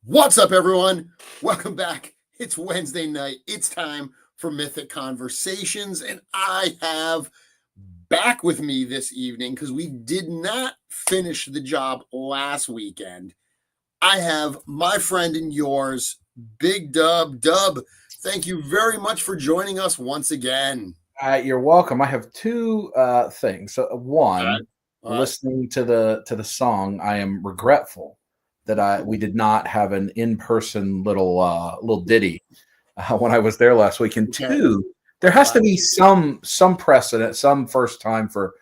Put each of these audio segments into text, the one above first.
What's up, everyone? Welcome back. It's Wednesday night. It's time for Mythic Conversations, and I have back with me this evening, because we did not finish the job last weekend, I have my friend and yours, Big Dub. Dub, thank you very much for joining us once again. You're welcome. I have two things. So one, All right. listening to the song, I am regretful that we did not have an in-person little ditty when I was there last week. And two, there has to be some precedent, some first time for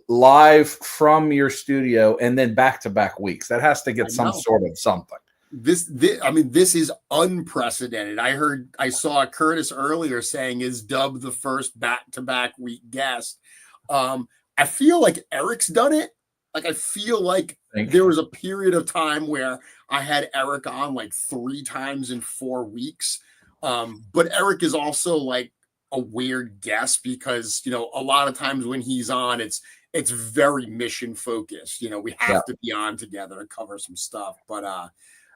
live from your studio and then back-to-back weeks. That has to get some sort of something. This is unprecedented. I saw Curtis earlier saying, is Dub the first back-to-back week guest? I feel like Eric's done it. Like, I feel like there was a period of time where I had Eric on like 3 times in 4 weeks. But Eric is also like a weird guest because, a lot of times when he's on, it's very mission focused. We have to be on together to cover some stuff. But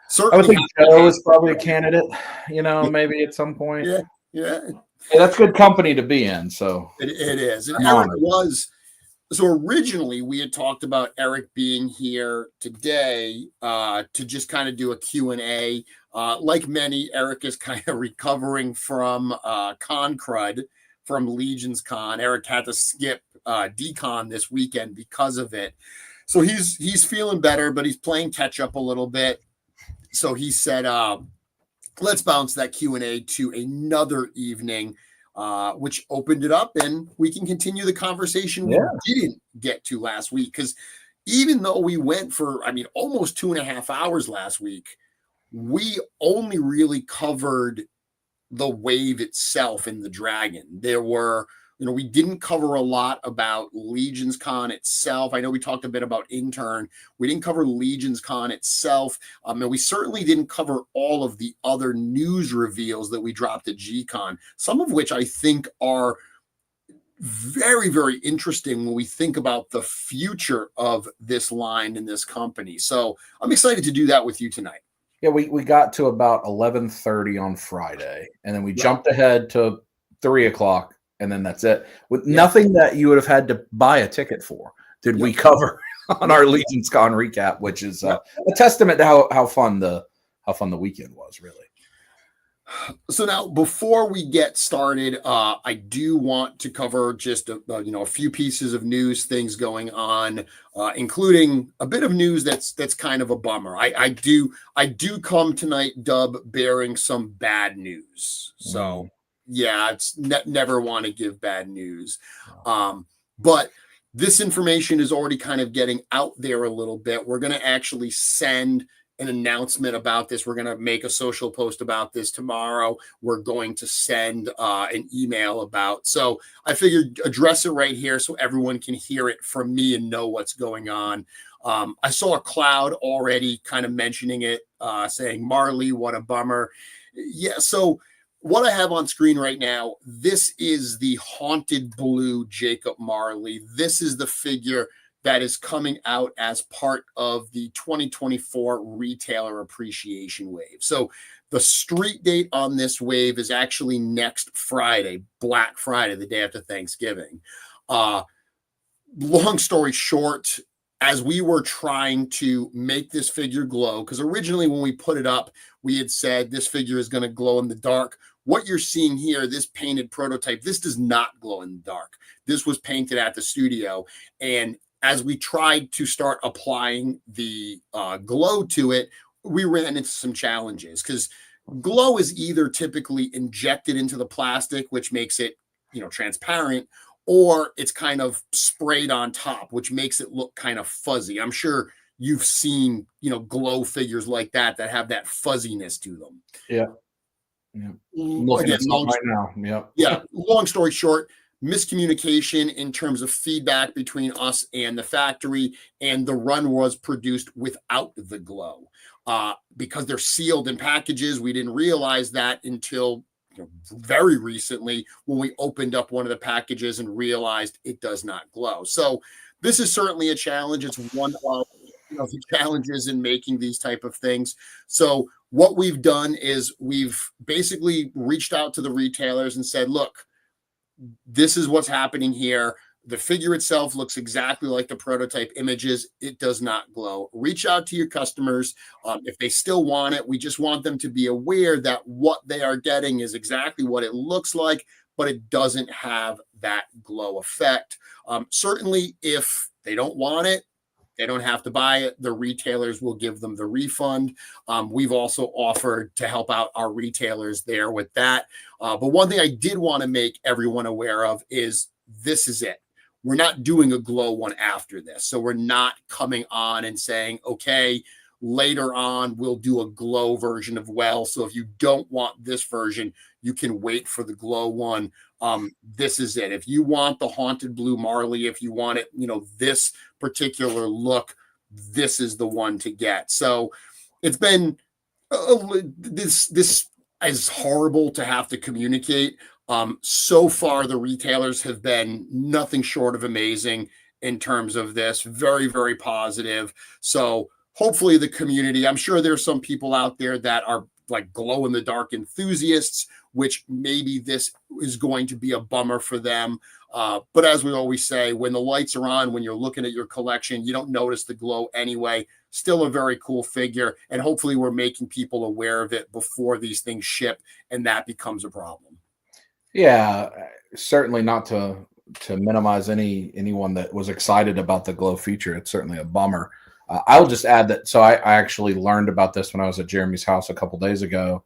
certainly, I would think Joe is probably a candidate, maybe at some point. Yeah. Hey, that's good company to be in. So it is. And Eric was. So originally we had talked about Eric being here today to just kind of do a Q&A. Like many, Eric is kind of recovering from con crud from Legion's Con. Eric had to skip Gcon this weekend because of it. So he's feeling better, but he's playing catch up a little bit. So he said, let's bounce that Q&A to another evening. Which opened it up, and we can continue the conversation we didn't get to last week. Because even though we went for, almost 2.5 hours last week, we only really covered the wave itself and the dragon. There were, we didn't cover a lot about Legion's Con itself. I know we talked a bit about Intern. We didn't cover Legion's Con itself. And we certainly didn't cover all of the other news reveals that we dropped at Gcon, some of which I think are very, very interesting when we think about the future of this line in this company. So I'm excited to do that with you tonight. Yeah, we got to about 11:30 on Friday, and then we jumped ahead to 3 o'clock. And then that's it. With nothing that you would have had to buy a ticket for, did we cover on our Legion's Con recap, which is a testament to how fun the weekend was, really. So now, before we get started, I do want to cover just a few pieces of news, things going on, including a bit of news that's kind of a bummer. I do come tonight, Dub, bearing some bad news. So. Yeah, it's never want to give bad news. But this information is already kind of getting out there a little bit. We're going to actually send an announcement about this. We're going to make a social post about this tomorrow. We're going to send an email about. So I figured address it right here so everyone can hear it from me and know what's going on. I saw a cloud already kind of mentioning it, saying, Marley, what a bummer. Yeah, so what I have on screen right now, this is the Haunted Blue Jacob Marley. This is the figure that is coming out as part of the 2024 Retailer Appreciation Wave. So the street date on this wave is actually next Friday, Black Friday, the day after Thanksgiving. Long story short, as we were trying to make this figure glow, because originally when we put it up, we had said this figure is going to glow in the dark. What you're seeing here, this painted prototype, this does not glow in the dark. This was painted at the studio. And as we tried to start applying the glow to it, we ran into some challenges because glow is either typically injected into the plastic, which makes it, transparent, or it's kind of sprayed on top, which makes it look kind of fuzzy. I'm sure you've seen, glow figures like that have that fuzziness to them. Yeah. Yeah. I'm looking Again, at something right now. Yep. yeah. Long story short, miscommunication in terms of feedback between us and the factory, and the run was produced without the glow. Because they're sealed in packages, we didn't realize that until very recently when we opened up one of the packages and realized it does not glow. So this is certainly a challenge. It's one of the challenges in making these type of things. So what we've done is we've basically reached out to the retailers and said, look, this is what's happening here. The figure itself looks exactly like the prototype images. It does not glow. Reach out to your customers. If they still want it, we just want them to be aware that what they are getting is exactly what it looks like, but it doesn't have that glow effect. Certainly, if they don't want it, they don't have to buy it. The retailers will give them the refund. We've also offered to help out our retailers there with that. But one thing I did want to make everyone aware of is this is it. We're not doing a glow one after this. So we're not coming on and saying, okay, later on, we'll do a glow version of Well. So if you don't want this version, you can wait for the glow one. This is it. If you want the Haunted Blue Marley, if you want it, this particular look, this is the one to get. So it's been this is horrible to have to communicate. So far, the retailers have been nothing short of amazing in terms of this. Very, very positive. So hopefully the community, I'm sure there's some people out there that are like glow in the dark enthusiasts, which maybe this is going to be a bummer for them. But as we always say, when the lights are on, when you're looking at your collection, you don't notice the glow anyway. Still a very cool figure. And hopefully we're making people aware of it before these things ship and that becomes a problem. Yeah, certainly not to minimize anyone that was excited about the glow feature. It's certainly a bummer. I'll just add that. So I actually learned about this when I was at Jeremy's house a couple days ago,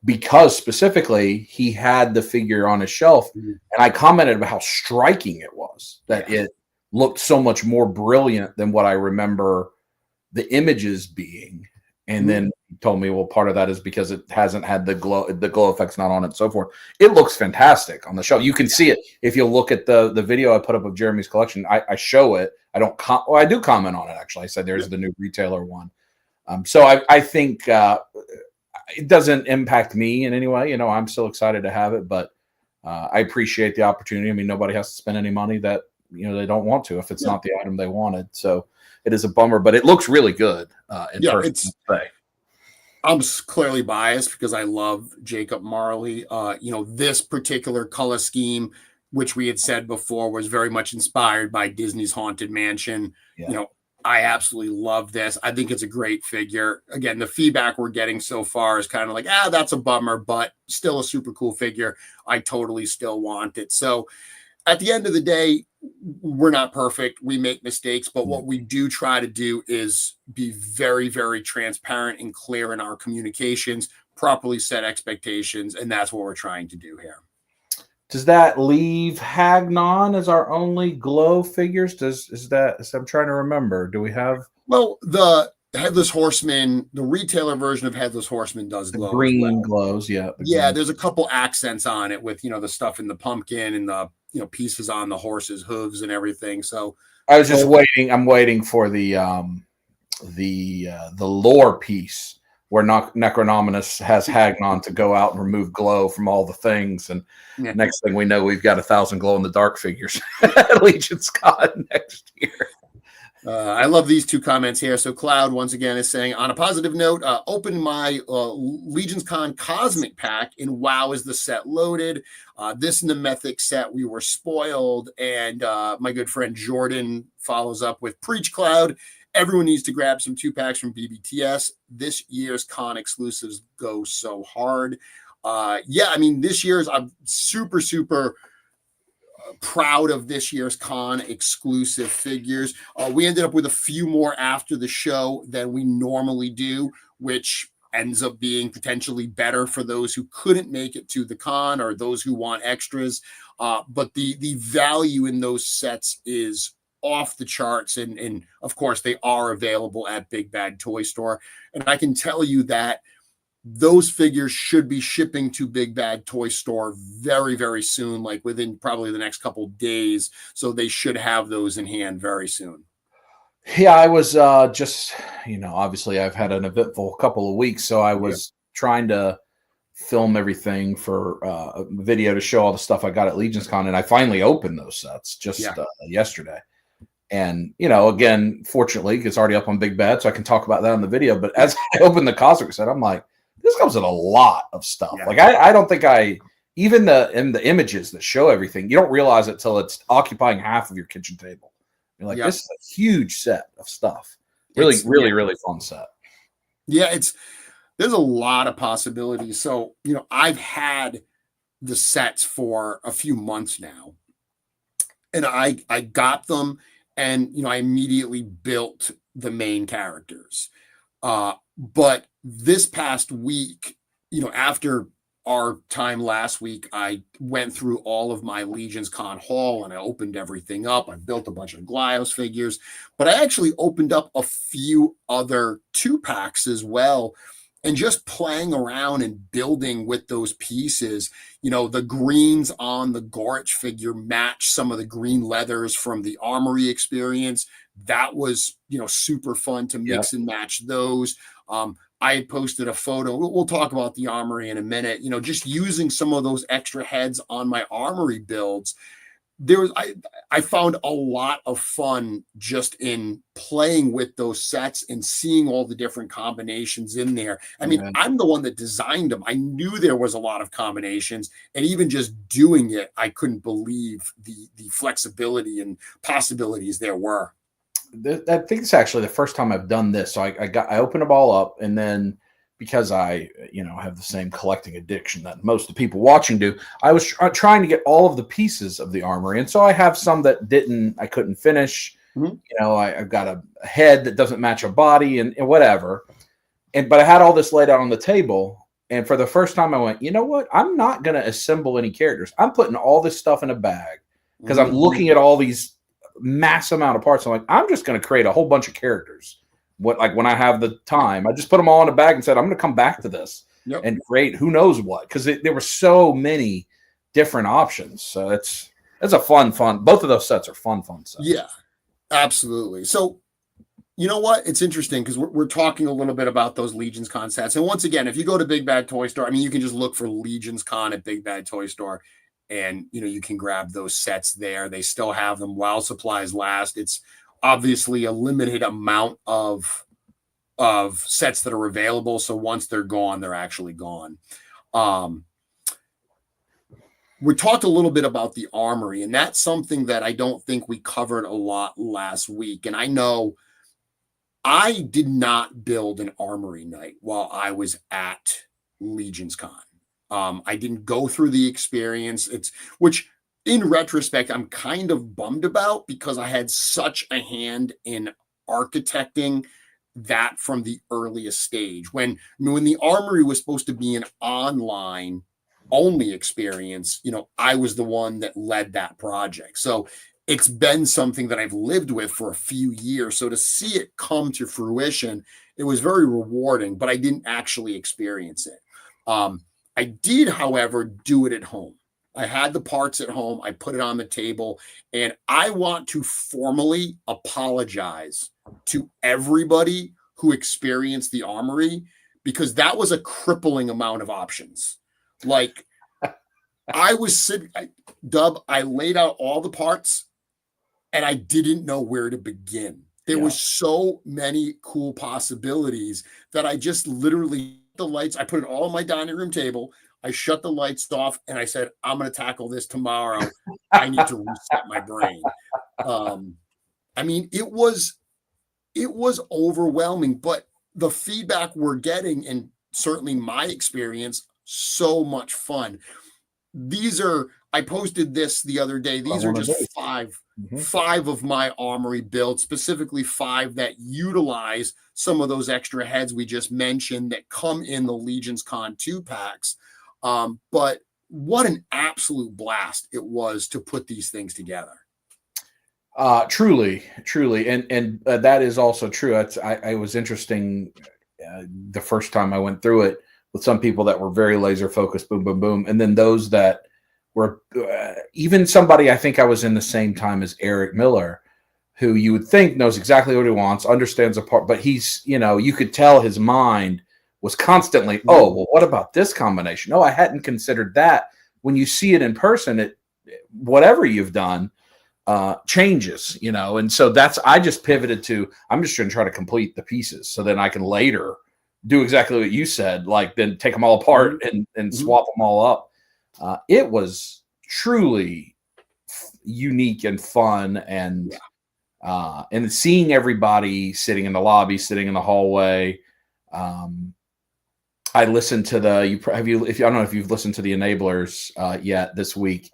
because specifically he had the figure on his shelf, and I commented about how striking it was, that it looked so much more brilliant than what I remember the images being. And then he told me, well, part of that is because it hasn't had the glow effect's not on it and so forth. It looks fantastic on the show. You can see it if you look at the video I put up of Jeremy's collection. I show it. I don't I do comment on it, actually. I said there's the new retailer one. So I think it doesn't impact me in any way. I'm still excited to have it, but I appreciate the opportunity. I mean, nobody has to spend any money that they don't want to if it's not the item they wanted. So it is a bummer, but it looks really good in person. I'm clearly biased because I love Jacob Marley. This particular color scheme, which we had said before, was very much inspired by Disney's Haunted Mansion. Yeah. I absolutely love this. I think it's a great figure. Again, the feedback we're getting so far is kind of like, that's a bummer, but still a super cool figure. I totally still want it. So at the end of the day, we're not perfect. We make mistakes, but what we do try to do is be very, very transparent and clear in our communications, properly set expectations. And that's what we're trying to do here. Does that leave Hagnon as our only glow figures? I'm trying to remember. Do we have? Well, the Headless Horseman, the retailer version of Headless Horseman does glow. The green glows, yeah. There's a couple accents on it with, the stuff in the pumpkin and the, pieces on the horse's hooves and everything. So I was just waiting. I'm waiting for the lore piece where Necronominus has Hagnon to go out and remove glow from all the things. And next thing we know, we've got 1,000 glow in the dark figures at Legion Scott next year. I love these two comments here. So Cloud, once again, is saying, on a positive note, open my Legions Con Cosmic Pack, and wow, is the set loaded. This and the Mythic set, we were spoiled. And my good friend Jordan follows up with, preach Cloud. Everyone needs to grab some 2-packs from BBTS. This year's con exclusives go so hard. This year's, I'm super, super proud of this year's con exclusive figures. We ended up with a few more after the show than we normally do, which ends up being potentially better for those who couldn't make it to the con or those who want extras. But the value in those sets is off the charts. And of course, they are available at Big Bad Toy Store. And I can tell you that those figures should be shipping to Big Bad Toy Store very, very soon, like within probably the next couple days. So they should have those in hand very soon. Yeah, I was just, obviously I've had an eventful couple of weeks, so I was trying to film everything for a video to show all the stuff I got at Legions Con, and I finally opened those sets just yesterday. And, again, fortunately, it's already up on Big Bad, so I can talk about that on the video. But as I opened the Cosmic set, I'm like, this comes with a lot of stuff. Yeah. Like, I don't think even in the images that show everything, you don't realize it till it's occupying half of your kitchen table. You're like, this is a huge set of stuff. Really, really fun set. Yeah, there's a lot of possibilities. So, I've had the sets for a few months now, and I got them, and I immediately built the main characters. But this past week, after our time last week, I went through all of my Legions Con haul and I opened everything up. I built a bunch of Glyos figures, but I actually opened up a few other 2-packs as well. And just playing around and building with those pieces, the greens on the Gorich figure match some of the green leathers from the Armory experience. That was, super fun to mix and match those. I had posted a photo. We'll talk about the Armory in a minute. Just using some of those extra heads on my Armory builds. I found a lot of fun just in playing with those sets and seeing all the different combinations in there. I mean, I'm the one that designed them. I knew there was a lot of combinations, and even just doing it, I couldn't believe the flexibility and possibilities there were. I think it's actually the first time I've done this. So I opened them all up, and then because I have the same collecting addiction that most of the people watching do, I was trying to get all of the pieces of the Armory, and so I have some that I couldn't finish. Mm-hmm. I've got a head that doesn't match a body and whatever, but I had all this laid out on the table, and for the first time I went, you know what? I'm not going to assemble any characters. I'm putting all this stuff in a bag because I'm looking at all these mass amount of parts. I'm like, I'm just going to create a whole bunch of characters. When I have the time, I just put them all in a bag and said, I'm going to come back to this and create who knows what, because there were so many different options. So it's a fun. Both of those sets are fun sets. Yeah, absolutely. So, you know what? It's interesting because we're talking a little bit about those Legions Con sets. And once again, if you go to Big Bad Toy Store, I mean, you can just look for Legions Con at Big Bad Toy Store, and you can grab those sets there. They still have them while supplies last. It's obviously a limited amount of sets that are available. So once they're gone, they're actually gone. We talked a little bit about the Armory, and that's something that I don't think we covered a lot last week. And I know I did not build an Armory night while I was at Legions Con. I didn't go through the experience, which in retrospect, I'm kind of bummed about, because I had such a hand in architecting that from the earliest stage. When the Armory was supposed to be an online only experience, I was the one that led that project. So it's been something that I've lived with for a few years. So to see it come to fruition, it was very rewarding, but I didn't actually experience it. I did, however, do it at home. I had the parts at home. I put it on the table, and I want to formally apologize to everybody who experienced the Armory, because that was a crippling amount of options. Like, I was sitting, I laid out all the parts, and I didn't know where to begin. There was so many cool possibilities that I just literally the lights. I put it all on my dining room table. I shut the lights off, and I said, I'm going to tackle this tomorrow. I need to reset my brain. I mean, it was overwhelming, but the feedback we're getting, and certainly my experience, so much fun. These are, I posted this the other day. These are just five of my Armory builds, specifically 5 that utilize some of those extra heads we just mentioned that come in the Legions Con 2 packs. But what an absolute blast it was to put these things together. Truly. And that is also true. I was interesting the first time I went through it with some people that were very laser focused, boom, boom, boom. And then those that were even somebody, I think I was in the same time as Eric Miller, who you would think knows exactly what he wants, understands a part, but he's, you could tell his mind was constantly, oh, well, what about this combination? Oh, I hadn't considered that. When you see it in person, whatever you've done changes, and so I just pivoted to, I'm just going to try to complete the pieces so then I can later do exactly what you said, like then take them all apart and swap them all up. It was truly unique and fun, and seeing everybody sitting in the lobby, sitting in the hallway. I listened to I don't know if you've listened to the Enablers yet this week.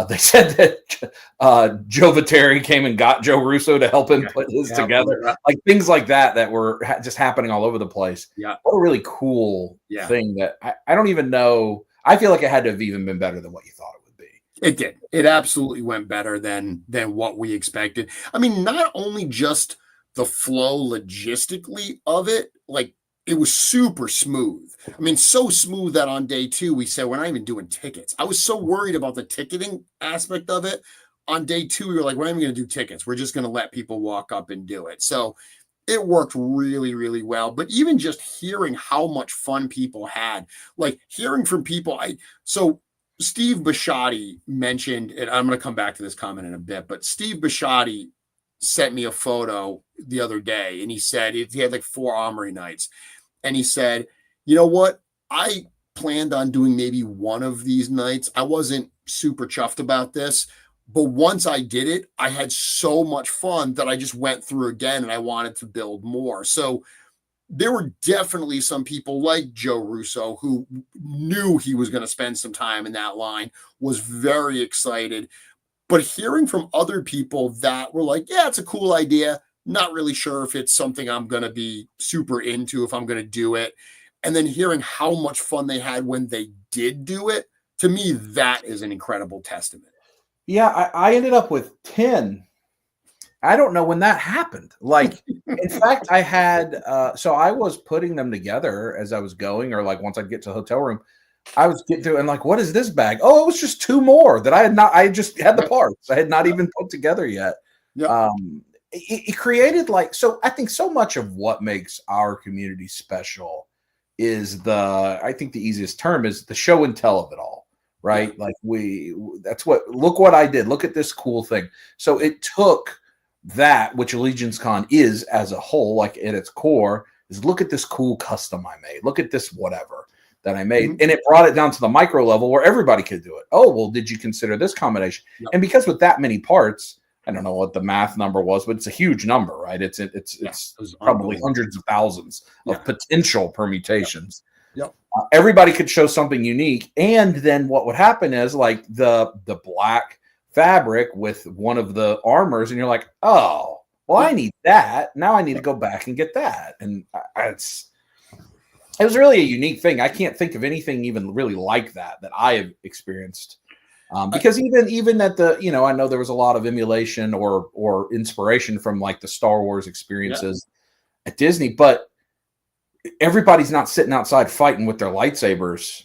They said that Joe Viteri came and got Joe Russo to help him put his together. Like things like that were just happening all over the place. Yeah. What a really cool thing that I don't even know. I feel like it had to have even been better than what you thought it would be. It did. It absolutely went better than what we expected. I mean, not only just the flow logistically of it, like it was super smooth. I mean, so smooth that on day 2, we said, we're not even doing tickets. I was so worried about the ticketing aspect of it. On day 2, we were like, we're not even going to do tickets. We're just going to let people walk up and do it. So it worked really, really well. But even just hearing how much fun people had, like hearing from people, so Steve Bisciotti mentioned, and I'm going to come back to this comment in a bit, but Steve Bisciotti sent me a photo the other day, and he said he had like 4 Armory nights. And he said, you know what? I planned on doing maybe one of these nights. I wasn't super chuffed about this, but once I did it, I had so much fun that I just went through again and I wanted to build more. So there were definitely some people like Joe Russo who knew he was going to spend some time in that line, was very excited. But hearing from other people that were like, yeah, it's a cool idea. Not really sure if it's something I'm going to be super into, if I'm going to do it. And then hearing how much fun they had when they did do it, to me, that is an incredible testament. Yeah, I ended up with 10. I don't know when that happened. Like, in fact, I had, so I was putting them together as I was going, or like once I'd get to the hotel room, I was getting through and like, what is this bag? Oh, it was just 2 more that I just had the parts. I had not even put together yet. Yeah. It created so I think so much of what makes our community special is I think the easiest term is the show and tell of it all, right? Yeah. Like look what I did. Look at this cool thing. So it took that, which Legions Con is as a whole, like at its core, is look at this cool custom I made. Look at this whatever that I made. And it brought it down to the micro level where everybody could do it. Oh, well, did you consider this combination? Yep. And because with that many parts, I don't know what the math number was, but it's a huge number, right? It's probably hundreds of thousands of potential permutations. Yep. Everybody could show something unique. And then what would happen is like the black fabric with one of the armors, and you're like, oh, well, I need that. Now I need to go back and get that. And it was really a unique thing. I can't think of anything even really like that I have experienced. Because even at the, I know there was a lot of emulation or inspiration from like the Star Wars experiences at Disney, but everybody's not sitting outside fighting with their lightsabers,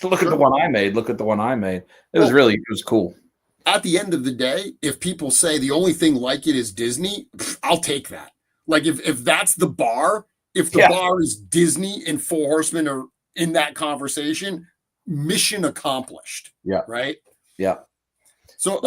Look at the one I made. Look at the one I made. It was cool. At the end of the day, if people say the only thing like it is Disney, I'll take that. Like if that's the bar, if the bar is Disney and 4 Horsemen are in that conversation, mission accomplished. Yeah. Right. Yeah. So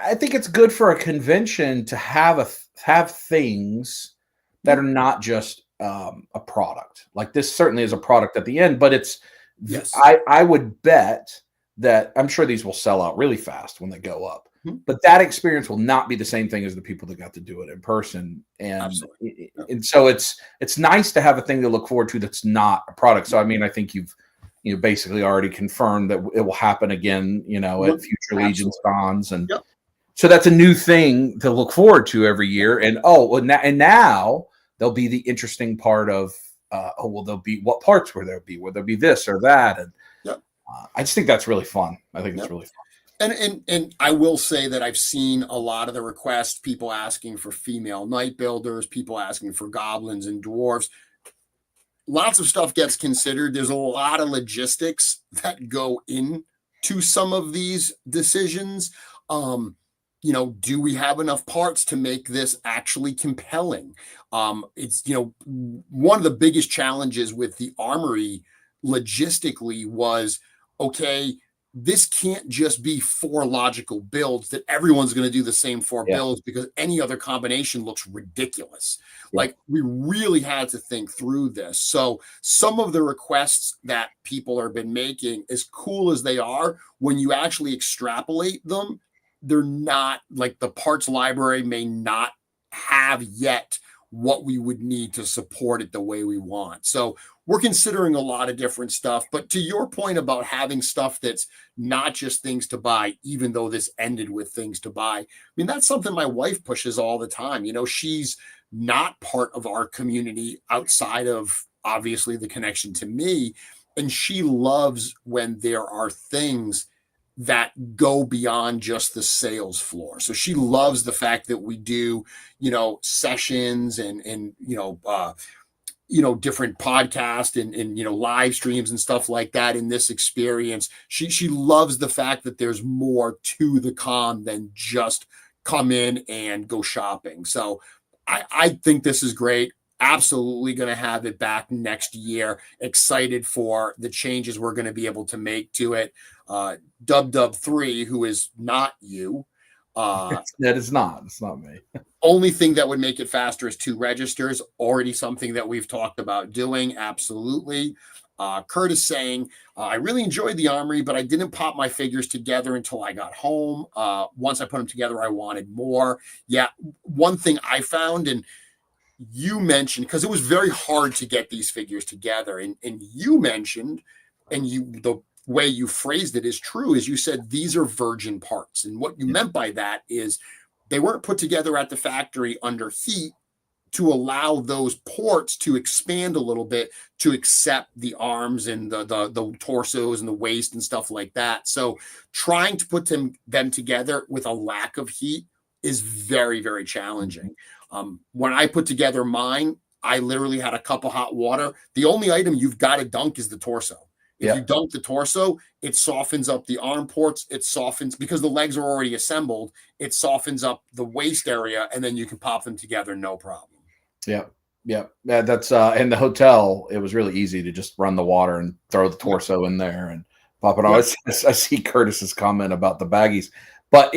I think it's good for a convention to have things that are not just a product. Like this certainly is a product at the end, but it's. Yes. I would bet that I'm sure these will sell out really fast when they go up. But that experience will not be the same thing as the people that got to do it in person. And so it's nice to have a thing to look forward to that's not a product. So I mean, I think you've basically already confirmed that it will happen again, at future Legions cons. And so that's a new thing to look forward to every year. And now there'll be the interesting part of, there'll be, what parts will there be? Will there be this or that? And I just think that's really fun. I think it's really fun. And I will say that I've seen a lot of the requests, people asking for female night builders, people asking for goblins and dwarves. Lots of stuff gets considered. There's a lot of logistics that go into some of these decisions. Do we have enough parts to make this actually compelling? It's, one of the biggest challenges with the Armory logistically was, okay, this can't just be 4 logical builds that everyone's going to do the same 4 builds, because any other combination looks ridiculous. Like, we really had to think through this. So some of the requests that people have been making, as cool as they are, when you actually extrapolate them, they're not, like, the parts library may not have yet what we would need to support it the way we want. So we're considering a lot of different stuff. But to your point about having stuff that's not just things to buy, even though this ended with things to buy, I mean, that's something my wife pushes all the time. She's not part of our community outside of, obviously, the connection to me. And she loves when there are things that go beyond just the sales floor. So she loves the fact that we do, sessions and different podcasts and live streams and stuff like that in this experience. She loves the fact that there's more to the con than just come in and go shopping. So I think this is great. Absolutely going to have it back next year. Excited for the changes we're going to be able to make to it. Dub 3, who is not you. That is not. It's not me. Only thing that would make it faster is 2 registers. Already something that we've talked about doing. Absolutely. Curtis saying, I really enjoyed the Armory, but I didn't pop my figures together until I got home. Once I put them together, I wanted more. Yeah. One thing I found, and you mentioned, because it was very hard to get these figures together, and you mentioned, and the way you phrased it is true, is you said these are virgin parts. And what you meant by that is they weren't put together at the factory under heat to allow those ports to expand a little bit to accept the arms and the torsos and the waist and stuff like that. So trying to put them together with a lack of heat is very, very challenging. When I put together mine, I literally had a cup of hot water. The only item you've got to dunk is the torso. If you dunk the torso, it softens up the arm ports. It softens, because the legs are already assembled, it softens up the waist area, and then you can pop them together, no problem. Yeah. That's in the hotel. It was really easy to just run the water and throw the torso in there and pop it on. I see Curtis's comment about the baggies, but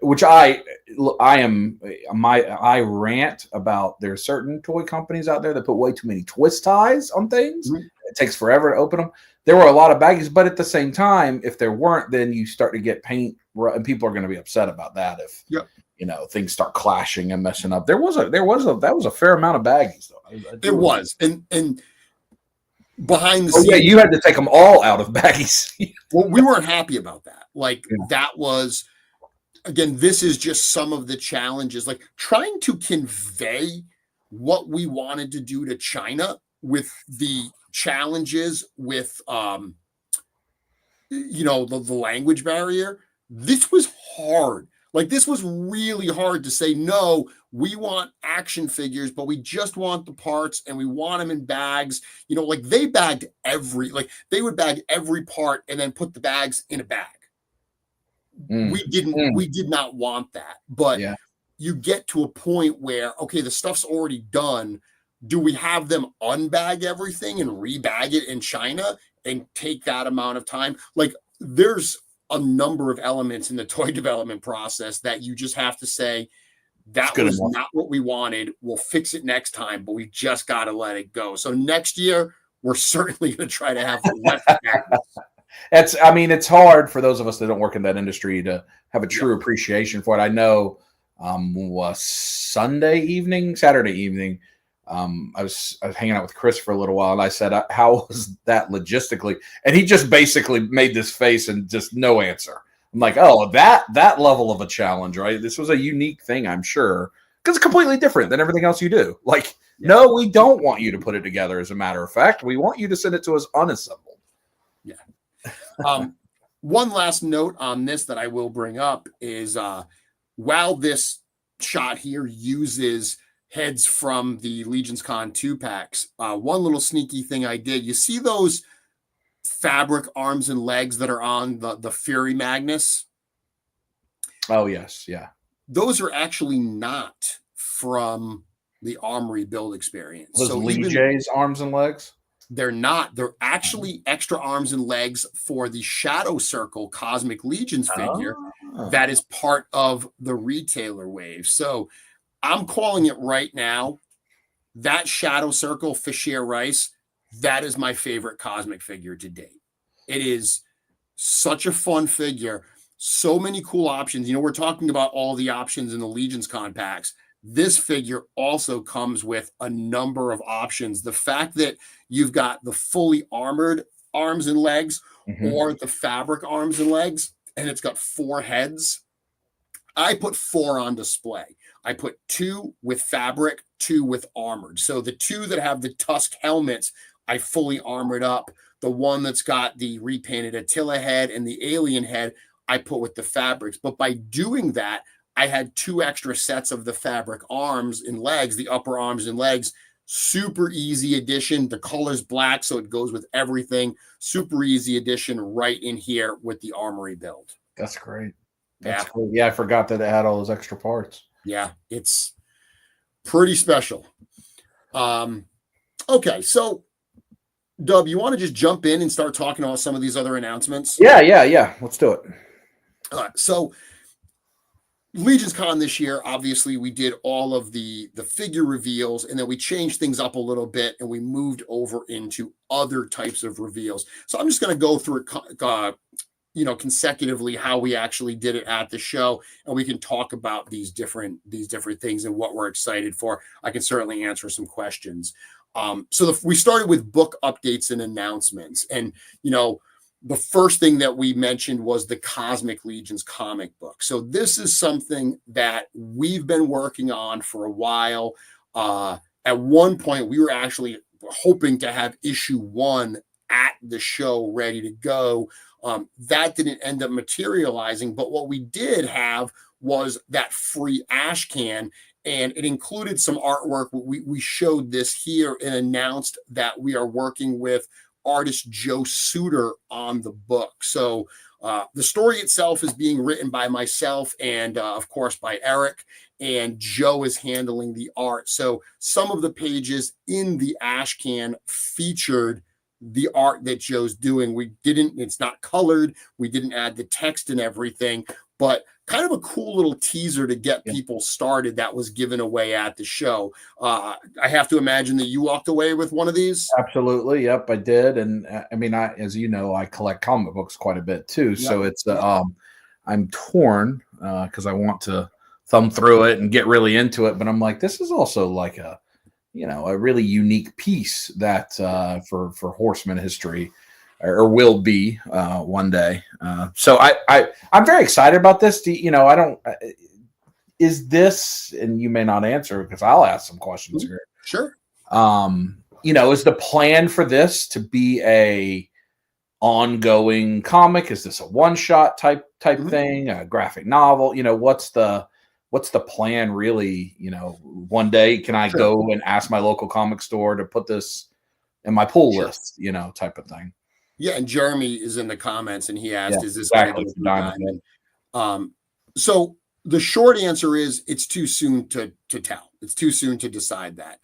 which I rant about. There are certain toy companies out there that put way too many twist ties on things. Mm-hmm. It takes forever to open them. There were a lot of baggies, but at the same time, if there weren't, then you start to get paint, and people are going to be upset about that if things start clashing and messing up. That was a fair amount of baggies, though. It was, and behind the scenes, you had to take them all out of baggies. Well, we weren't happy about that. That was, again, this is just some of the challenges, like trying to convey what we wanted to do to China with the challenges with the language barrier. This was hard. This was really hard to say, no, we want action figures, but we just want the parts and we want them in bags. They bagged they would bag every part and then put the bags in a bag. We did not want that. But you get to a point where, okay, the stuff's already done. Do we have them unbag everything and rebag it in China and take that amount of time? There's a number of elements in the toy development process that you just have to say, that was not what we wanted. We'll fix it next time, but we just got to let it go. So next year, we're certainly going to try to have less bags. It's hard for those of us that don't work in that industry to have a true appreciation for it. I know Saturday evening, I was hanging out with Chris for a little while, and I said, "How was that logistically?" And he just basically made this face and just no answer. I'm like, "Oh, that level of a challenge, right? This was a unique thing, I'm sure, because it's completely different than everything else you do." Like, no, we don't want you to put it together. As a matter of fact, we want you to send it to us unassembled. Yeah. One last note on this that I will bring up is while this shot here uses heads from the Legions Con 2 packs, one little sneaky thing I did, you see those fabric arms and legs that are on the Fury Magnus? Oh, yes. Yeah. Those are actually not from the Armory build experience. Those Lee J's arms and legs? They're not. They're actually extra arms and legs for the Shadow Circle Cosmic Legions figure that is part of the retailer wave. So I'm calling it right now. That Shadow Circle Fisher Rice, that is my favorite Cosmic figure to date. It is such a fun figure. So many cool options. You know, we're talking about all the options in the Legions Con packs. This figure also comes with a number of options. The fact that you've got the fully armored arms and legs or the fabric arms and legs, and it's got 4 heads. I put 4 on display. I put 2 with fabric, 2 with armored. So the 2 that have the tusk helmets, I fully armored up. The one that's got the repainted Attila head and the alien head, I put with the fabrics. But by doing that, I had 2 extra sets of the fabric arms and legs, the upper arms and legs. Super easy addition. The color's black, so it goes with everything. Super easy addition right in here with the Armory build. That's great. That's cool. Yeah, I forgot that it had all those extra parts. Yeah, it's pretty special. Okay, so Dub, you want to just jump in and start talking about some of these other announcements? Yeah. Let's do it. All right, so Legions Con this year, obviously, we did all of the figure reveals, and then we changed things up a little bit, and we moved over into other types of reveals. So I'm just going to go through it, consecutively how we actually did it at the show, and we can talk about these different things and what we're excited for. I can certainly answer some questions. So we started with book updates and announcements, and the first thing that we mentioned was the Cosmic Legions comic book. So this is something that we've been working on for a while. At one point, we were actually hoping to have issue 1 at the show ready to go. That didn't end up materializing, but what we did have was that free ash can, and it included some artwork. We showed this here and announced that we are working with artist Joe Suter on the book. So the story itself is being written by myself and of course by Eric, and Joe is handling the art. So some of the pages in the ash can featured the art that Joe's doing. It's not colored. We didn't add the text and everything, but kind of a cool little teaser to get people started that was given away at the show. I have to imagine that you walked away with one of these. Absolutely. Yep, I did. And I mean, as you know, I collect comic books quite a bit too. Yep. So it's, I'm torn because I want to thumb through it and get really into it. But I'm like, this is also like a really unique piece that for Horseman history or will be one day. So I'm very excited about this. Is this, and you may not answer because I'll ask some questions here. Sure. Is the plan for this to be a ongoing comic? Is this a one-shot type thing, a graphic novel? What's the plan really? One day can I go and ask my local comic store to put this in my pull list, type of thing. Yeah, and Jeremy is in the comments, and he asked, "Is this exactly Diamond?" So the short answer is it's too soon to tell. It's too soon to decide that.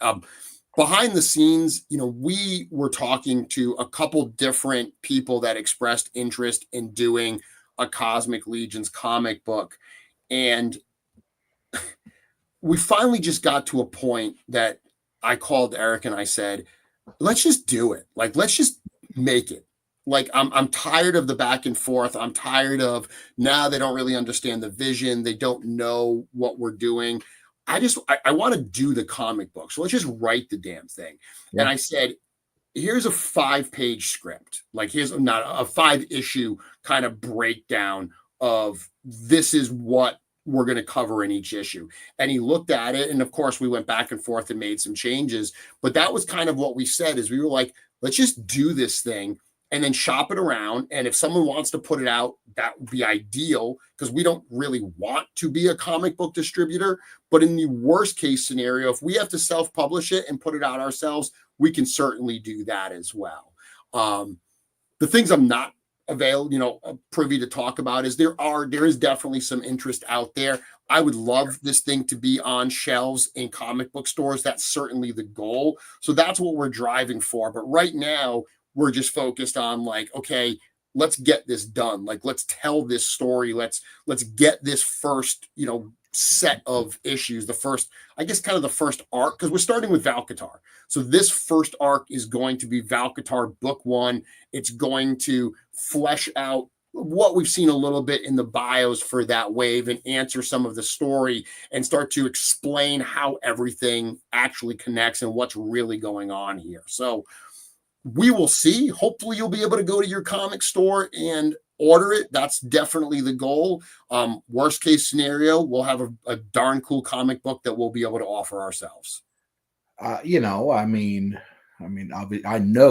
Behind the scenes, we were talking to a couple different people that expressed interest in doing a Cosmic Legions comic book, and we finally just got to a point that I called Eric and I said, "Let's just do it. Like, let's just make it." Like, I'm tired of the back and forth. I'm tired of now they don't really understand the vision. They don't know what we're doing. I want to do the comic book. So let's just write the damn thing. Yeah. And I said, here's a 5-page script. Like here's not a 5-issue kind of breakdown of this is what we're going to cover in each issue. And he looked at it. And of course we went back and forth and made some changes, but that was kind of what we said is we were like, let's just do this thing and then shop it around. And if someone wants to put it out, that would be ideal because we don't really want to be a comic book distributor. But in the worst case scenario, if we have to self-publish it and put it out ourselves, we can certainly do that as well. The things I'm not privy to talk about is there is definitely some interest out there. I would love this thing to be on shelves in comic book stores. That's certainly the goal. So that's what we're driving for. But right now, we're just focused on like, okay, let's get this done. Like, let's tell this story. Let's get this first, set of issues. The first arc, because we're starting with Valkatar. So this first arc is going to be Valkatar book 1. It's going to flesh out what we've seen a little bit in the bios for that wave and answer some of the story and start to explain how everything actually connects and what's really going on here. So we will see. Hopefully you'll be able to go to your comic store and order it. That's definitely the goal. Worst case scenario, we'll have a darn cool comic book that we'll be able to offer ourselves. I know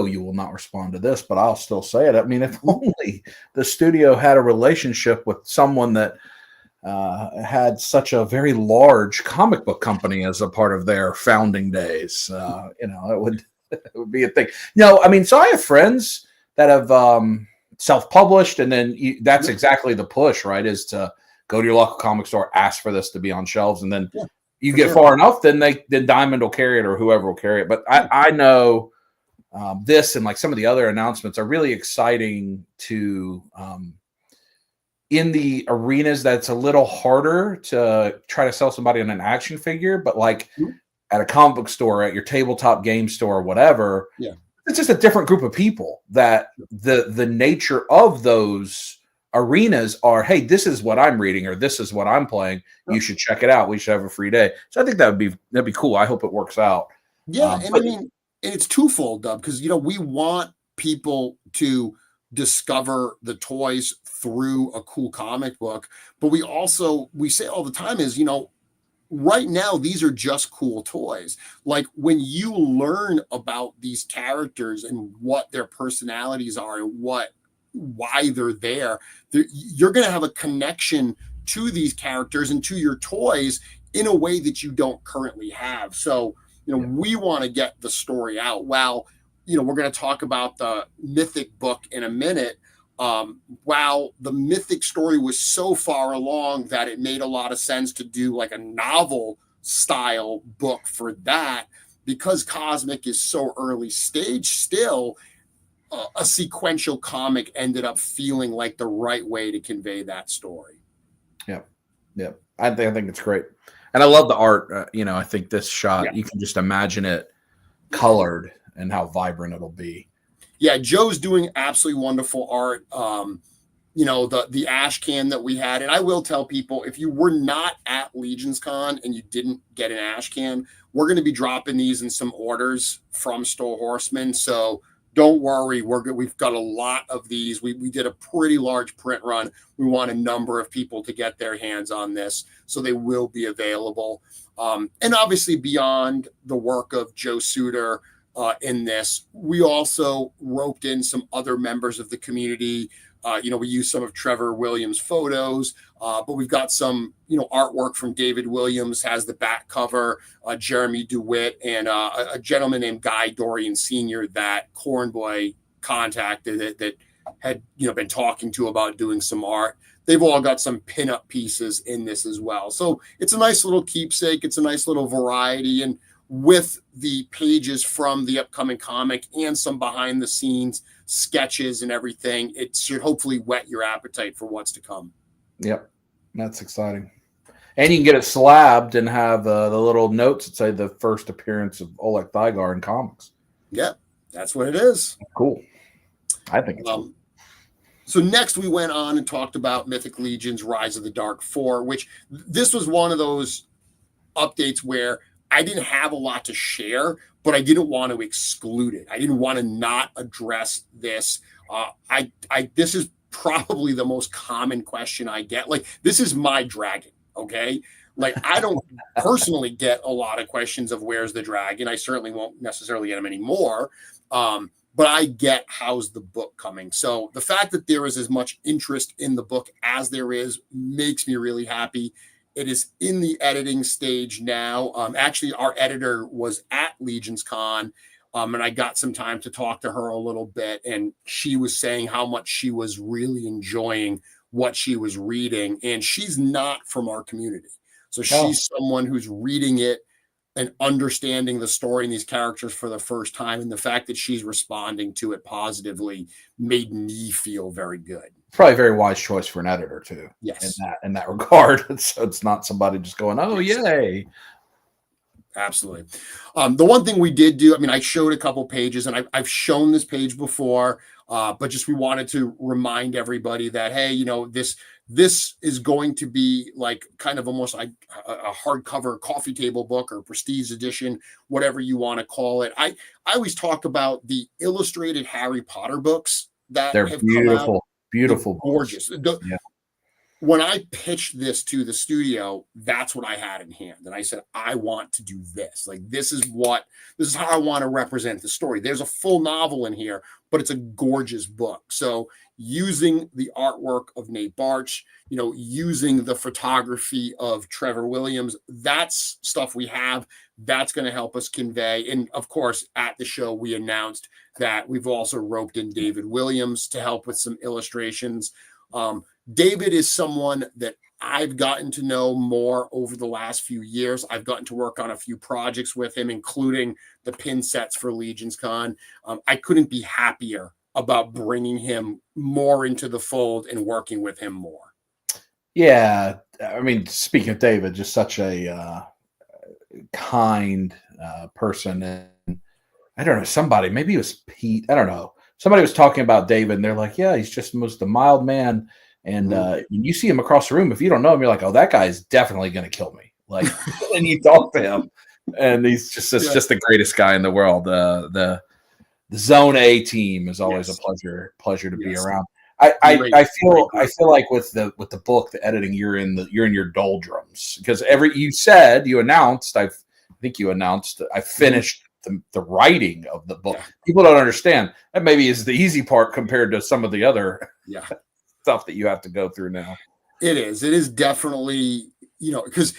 you will not respond to this, but I'll still say it. I mean, if only the studio had a relationship with someone that had such a very large comic book company as a part of their founding days, it would be a thing. So I have friends that have self-published, and then that's exactly the push, right? Is to go to your local comic store, ask for this to be on shelves, and then you get far enough, then Diamond will carry it or whoever will carry it. But I know this and like some of the other announcements are really exciting to in the arenas that's a little harder to try to sell somebody on an action figure, but like at a comic book store, at your tabletop game store, or whatever, it's just a different group of people that the nature of those arenas are, hey, this is what I'm reading or this is what I'm playing. You should check it out. We should have a free day. So I think that'd be cool. I hope it works out. Yeah. And it's twofold, Dub, because, we want people to discover the toys through a cool comic book. But we say all the time is, right now, these are just cool toys. Like when you learn about these characters and what their personalities are and why they're there, you're going to have a connection to these characters and to your toys in a way that you don't currently have. So, we want to get the story out. While, we're going to talk about the Mythic book in a minute. While the Mythic story was so far along that it made a lot of sense to do like a novel style book for that, because Cosmic is so early stage still, a sequential comic ended up feeling like the right way to convey that story. Yeah. I think it's great. And I love the art. I think this shot, you can just imagine it colored and how vibrant it'll be. Yeah, Joe's doing absolutely wonderful art. The ash can that we had. And I will tell people, if you were not at Legions Con and you didn't get an ash can, we're going to be dropping these in some orders from Store Horseman. So don't worry. We've got a lot of these. We did a pretty large print run. We want a number of people to get their hands on this. So they will be available. And obviously beyond the work of Joe Suter, in this, we also roped in some other members of the community. We used some of Trevor Williams' photos, but we've got some, artwork from David Williams has the back cover, Jeremy DeWitt, and a gentleman named Guy Dorian Sr. that Cornboy contacted that had, been talking to about doing some art. They've all got some pinup pieces in this as well. So it's a nice little keepsake. It's a nice little variety. And with the pages from the upcoming comic and some behind the scenes sketches and everything, it should hopefully whet your appetite for what's to come. Yep. That's exciting. And you can get it slabbed and have the little notes that say the first appearance of Oleg Thygar in comics. Yep. That's what it is. Cool. I think it's cool. So next we went on and talked about Mythic Legions, Rise of the Dark 4, which this was one of those updates where I didn't have a lot to share, but I didn't want to exclude it. I didn't want to not address this. This is probably the most common question I get. Like, this is my dragon, okay? Like, I don't personally get a lot of questions of where's the dragon. I certainly won't necessarily get them anymore. But I get how's the book coming. So the fact that there is as much interest in the book as there is makes me really happy. It is in the editing stage now. Actually, our editor was at Legions Con, and I got some time to talk to her a little bit, and she was saying how much she was really enjoying what she was reading, and she's not from our community. So she's someone who's reading it and understanding the story and these characters for the first time. And the fact that she's responding to it positively made me feel very good. Probably a very wise choice for an editor too. Yes. In that regard. So it's not somebody just going, oh, yay. Absolutely. The one thing we did do, I mean, I showed a couple pages, and I've shown this page before, but just we wanted to remind everybody that, hey, you know, this is going to be like kind of almost like a hardcover coffee table book or prestige edition, whatever you want to call it. I always talk about the illustrated Harry Potter books that they're have beautiful, come out. Beautiful, gorgeous. When I pitched this to the studio, that's what I had in hand. And I said, I want to do this. Like, this is how I want to represent the story. There's a full novel in here, but it's a gorgeous book. So using the artwork of Nate Barch, you know, using the photography of Trevor Williams, that's stuff we have that's going to help us convey. And of course, at the show, we announced that we've also roped in David Williams to help with some illustrations. David is someone that I've gotten to know more over the last few years. I've gotten to work on a few projects with him, including the pin sets for Legions Con. I couldn't be happier about bringing him more into the fold and working with him more. Yeah. I mean, speaking of David, just such a kind person. And I don't know, maybe it was Pete. I don't know. Somebody was talking about David, and they're like, yeah, he's just the mild man. And you see him across the room. If you don't know him, you're like, oh, that guy's definitely going to kill me. Like, and you talk to him, and he's just the greatest guy in the world. The Zone A team is always a pleasure to be around. I feel like with the book, the editing, you're in your doldrums, because you announced I finished the writing of the book. People don't understand that maybe is the easy part compared to some of the other stuff that you have to go through now. It is definitely, you know, because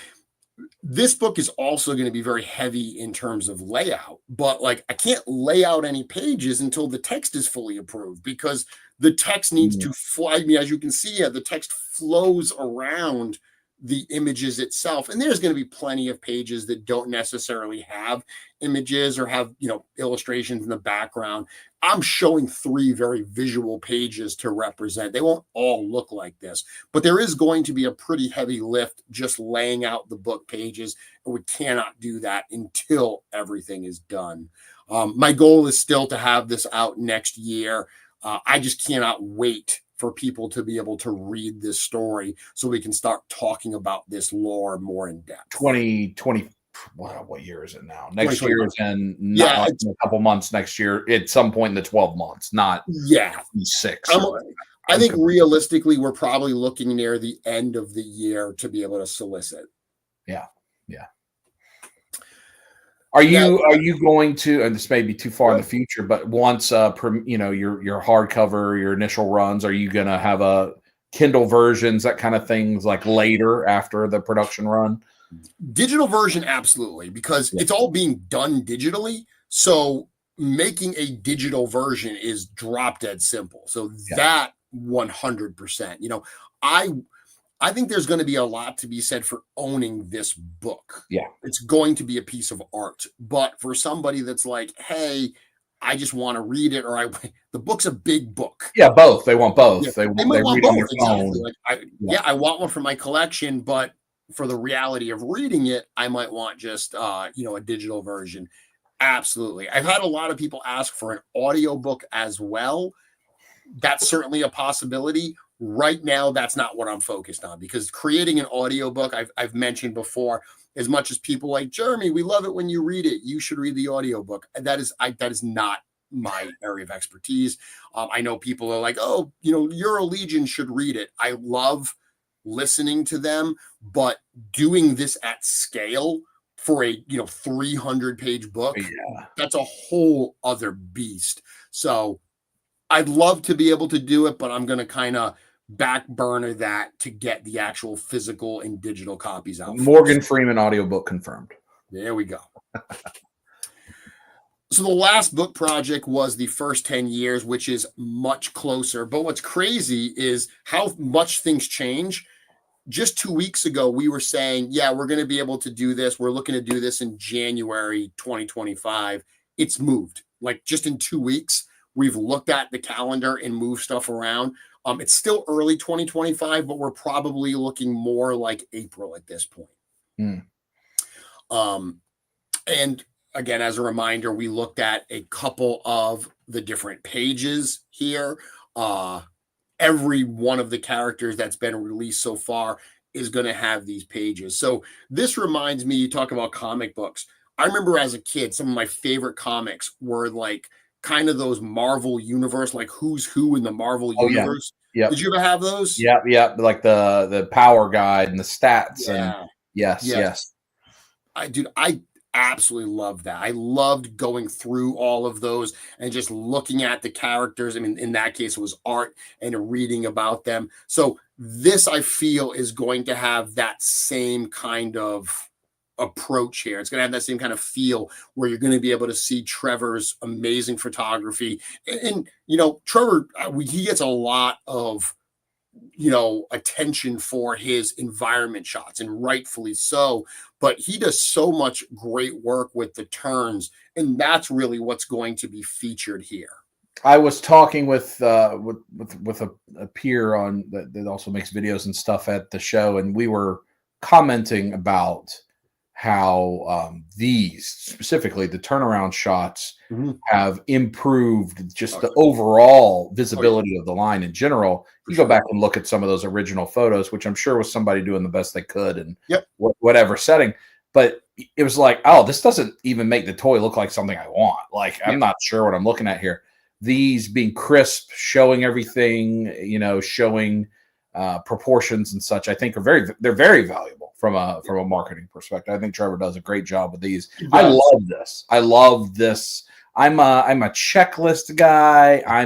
this book is also going to be very heavy in terms of layout, but like I can't lay out any pages until the text is fully approved, because the text needs to fly. I mean, as you can see, the text flows around the images itself, and there's going to be plenty of pages that don't necessarily have images or have, you know, illustrations in the background. I'm showing 3 very visual pages to represent. They won't all look like this, but there is going to be a pretty heavy lift just laying out the book pages, and we cannot do that until everything is done. My goal is still to have this out next year. I just cannot wait for people to be able to read this story so we can start talking about this lore more in depth. 2020, what year is it now? Next year is in a couple months next year, at some point in the 12 months, not 6. I think realistically, we're probably looking near the end of the year to be able to solicit. Yeah. Are you going to, and this may be too far in the future, but once your hardcover, your initial runs, are you going to have a Kindle versions, that kind of things, like later after the production run? Digital version, absolutely, because it's all being done digitally. So making a digital version is drop dead simple. So that 100%, you know, I think there's going to be a lot to be said for owning this book. Yeah. It's going to be a piece of art. But for somebody that's like, hey, I just want to read it, or the book's a big book. Yeah, both. They want both. Yeah, they might want both. Exactly. Like I want one for my collection, but for the reality of reading it, I might want just a digital version. Absolutely. I've had a lot of people ask for an audiobook as well. That's certainly a possibility. right now, that's not what I'm focused on, because creating an audiobook, I've mentioned before, as much as people like, Jeremy, we love it when you read it, you should read the audiobook. That is not my area of expertise. I know people are like, oh, Euro Legion should read it. I love listening to them, but doing this at scale for a 300-page book, that's a whole other beast. So I'd love to be able to do it, but I'm going to kind of back burner that to get the actual physical and digital copies out. Morgan Freeman audiobook confirmed. There we go. So the last book project was The First 10 Years, which is much closer. But what's crazy is how much things change. Just 2 weeks ago, we were saying, yeah, we're going to be able to do this. We're looking to do this in January 2025. It's moved. Like just in 2 weeks, we've looked at the calendar and moved stuff around. It's still early 2025, but we're probably looking more like April at this point. And again, as a reminder, we looked at a couple of the different pages here. Every one of the characters that's been released so far is going to have these pages. So this reminds me, you talk about comic books. I remember as a kid, some of my favorite comics were like kind of those Marvel universe, like Who's Who in the Marvel universe. Yeah. Did you ever have those? Yeah. Like the power guide and the stats. Yeah. And yes. I absolutely loved that. I loved going through all of those and just looking at the characters. I mean, in that case, it was art and reading about them. So this, I feel, is going to have that same kind of approach here. It's going to have that same kind of feel where you're going to be able to see Trevor's amazing photography. And Trevor, he gets a lot of attention for his environment shots, and rightfully so, but he does so much great work with the turns, and that's really what's going to be featured here. I was talking with a peer on that also makes videos and stuff at the show, and we were commenting about how these, specifically the turnaround shots, have improved just the overall visibility of the line in general. You go back and look at some of those original photos, which I'm sure was somebody doing the best they could in whatever setting. But it was like, oh, this doesn't even make the toy look like something I want. Like, I'm not sure what I'm looking at here. These being crisp, showing everything, showing proportions and such, I think they're very valuable from a marketing perspective. I think Trevor does a great job with these. I love this. I'm a checklist guy. I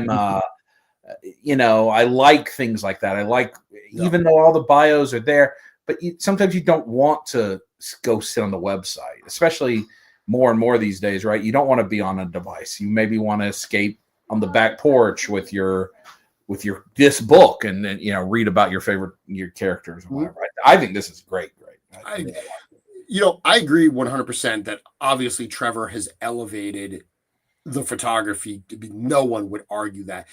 like things like that. I like, even though all the bios are there, but sometimes you don't want to go sit on the website, especially more and more these days, right? You don't want to be on a device. You maybe want to escape on the back porch with your this book and then read about your characters and whatever. I think this is great. I agree 100% that obviously Trevor has elevated the photography. No one would argue that.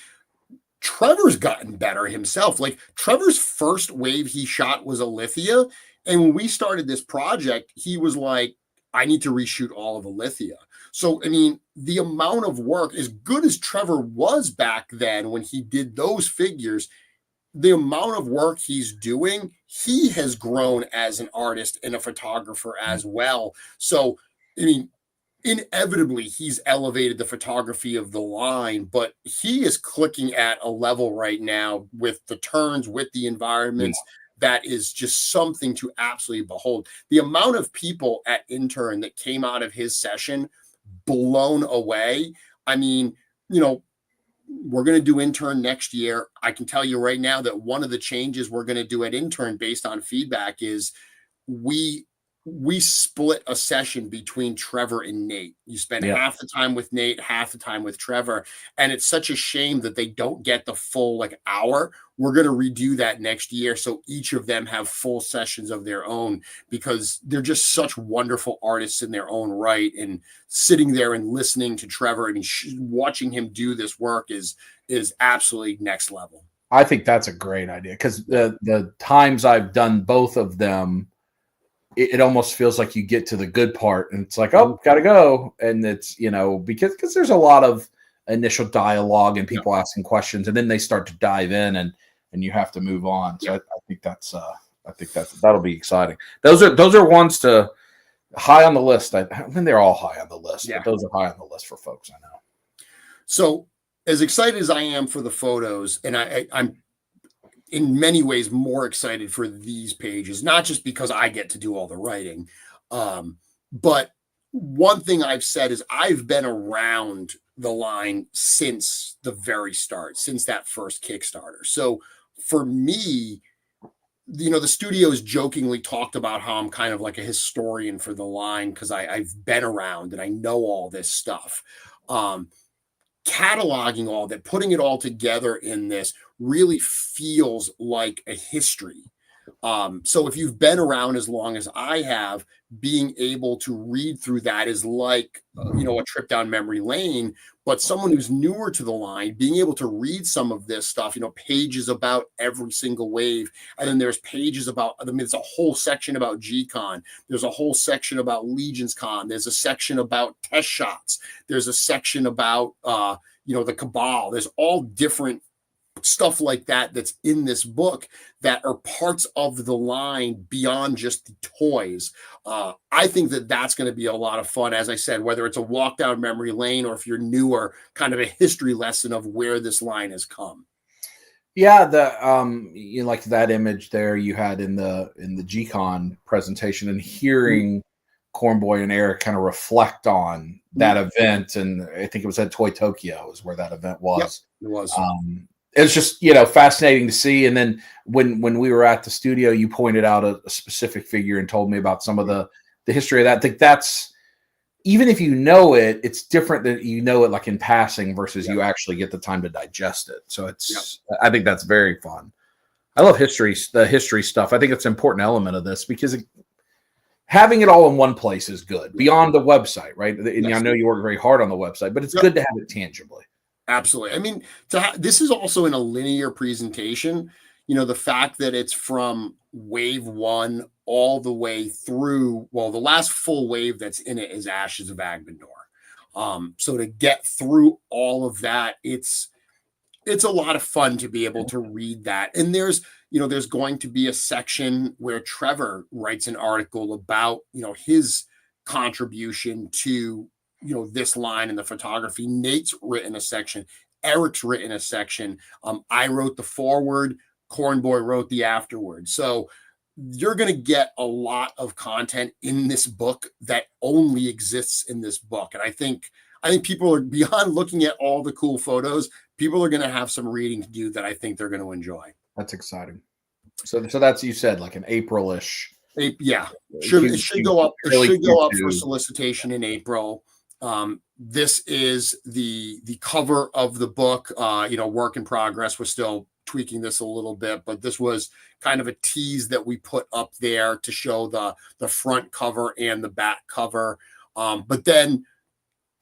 Trevor's gotten better himself. Like, Trevor's first wave he shot was Alithia, and when we started this project, he was like, I need to reshoot all of Alithia. So, I mean, the amount of work, as good as Trevor was back then when he did those figures, the amount of work he's doing, he has grown as an artist and a photographer as well. So, I mean, inevitably, he's elevated the photography of the line, but he is clicking at a level right now with the turns, with the environments. That is just something to absolutely behold. The amount of people at Intern that came out of his session blown away. I mean, we're going to do Intern next year. I can tell you right now that one of the changes we're going to do at Intern based on feedback is we split a session between Trevor and Nate. You spend half the time with Nate, half the time with Trevor. And it's such a shame that they don't get the full hour. We're going to redo that next year. So each of them have full sessions of their own, because they're just such wonderful artists in their own right. And sitting there and listening to Trevor and watching him do this work is absolutely next level. I think that's a great idea, because the times I've done both of them, it almost feels like you get to the good part and it's like, oh, gotta go. And it's, because there's a lot of initial dialogue and people asking questions, and then they start to dive in and and you have to move on. So I think that'll be exciting. Those are ones to high on the list. I mean, they're all high on the list, but those are high on the list for folks I know. So as excited as I am for the photos, and I'm in many ways more excited for these pages, not just because I get to do all the writing, but one thing I've said is I've been around the line since the very start, since that first Kickstarter. So for me, the studios jokingly talked about how I'm kind of like a historian for the line because I've been around and I know all this stuff. Cataloging all that, putting it all together in this really feels like a history. So if you've been around as long as I have, being able to read through that is like, a trip down memory lane. But someone who's newer to the line, being able to read some of this stuff, pages about every single wave. And then there's pages about, there's a whole section about Gcon. There's a whole section about Legions Con. There's a section about test shots. There's a section about, the Cabal. There's all different stuff like that that's in this book that are parts of the line beyond just the toys. I think that's going to be a lot of fun. As I said, whether it's a walk down memory lane or if you're newer, kind of a history lesson of where this line has come. Yeah, like that image there you had in the Gcon presentation, and hearing Cornboy and Eric kind of reflect on that event, and I think it was at Toy Tokyo is where that event was. Yep, it was. It was just fascinating to see. And then when we were at the studio, you pointed out a specific figure and told me about some of the history of that. I think that's, even if you know it, it's different that you know it like in passing versus you actually get the time to digest it. So I think that's very fun. I love the history stuff. I think it's an important element of this because having it all in one place is good beyond the website, right? And I know you work very hard on the website, but it's good to have it tangibly. Absolutely. I mean, this is also in a linear presentation. The fact that it's from wave 1 all the way through, the last full wave that's in it is Ashes of Agbendor. So to get through all of that, it's a lot of fun to be able to read that. And there's going to be a section where Trevor writes an article about, his contribution to this line in the photography. Nate's written a section. Eric's written a section. I wrote the foreword. Cornboy wrote the afterword. So you're going to get a lot of content in this book that only exists in this book. And I think people are, beyond looking at all the cool photos, people are going to have some reading to do that I think they're going to enjoy. That's exciting. So that's, you said, like an April-ish. Yeah. It should go up. It should go up for solicitation in April. This is the cover of the book. Work in progress. We're still tweaking this a little bit, but this was kind of a tease that we put up there to show the front cover and the back cover. But then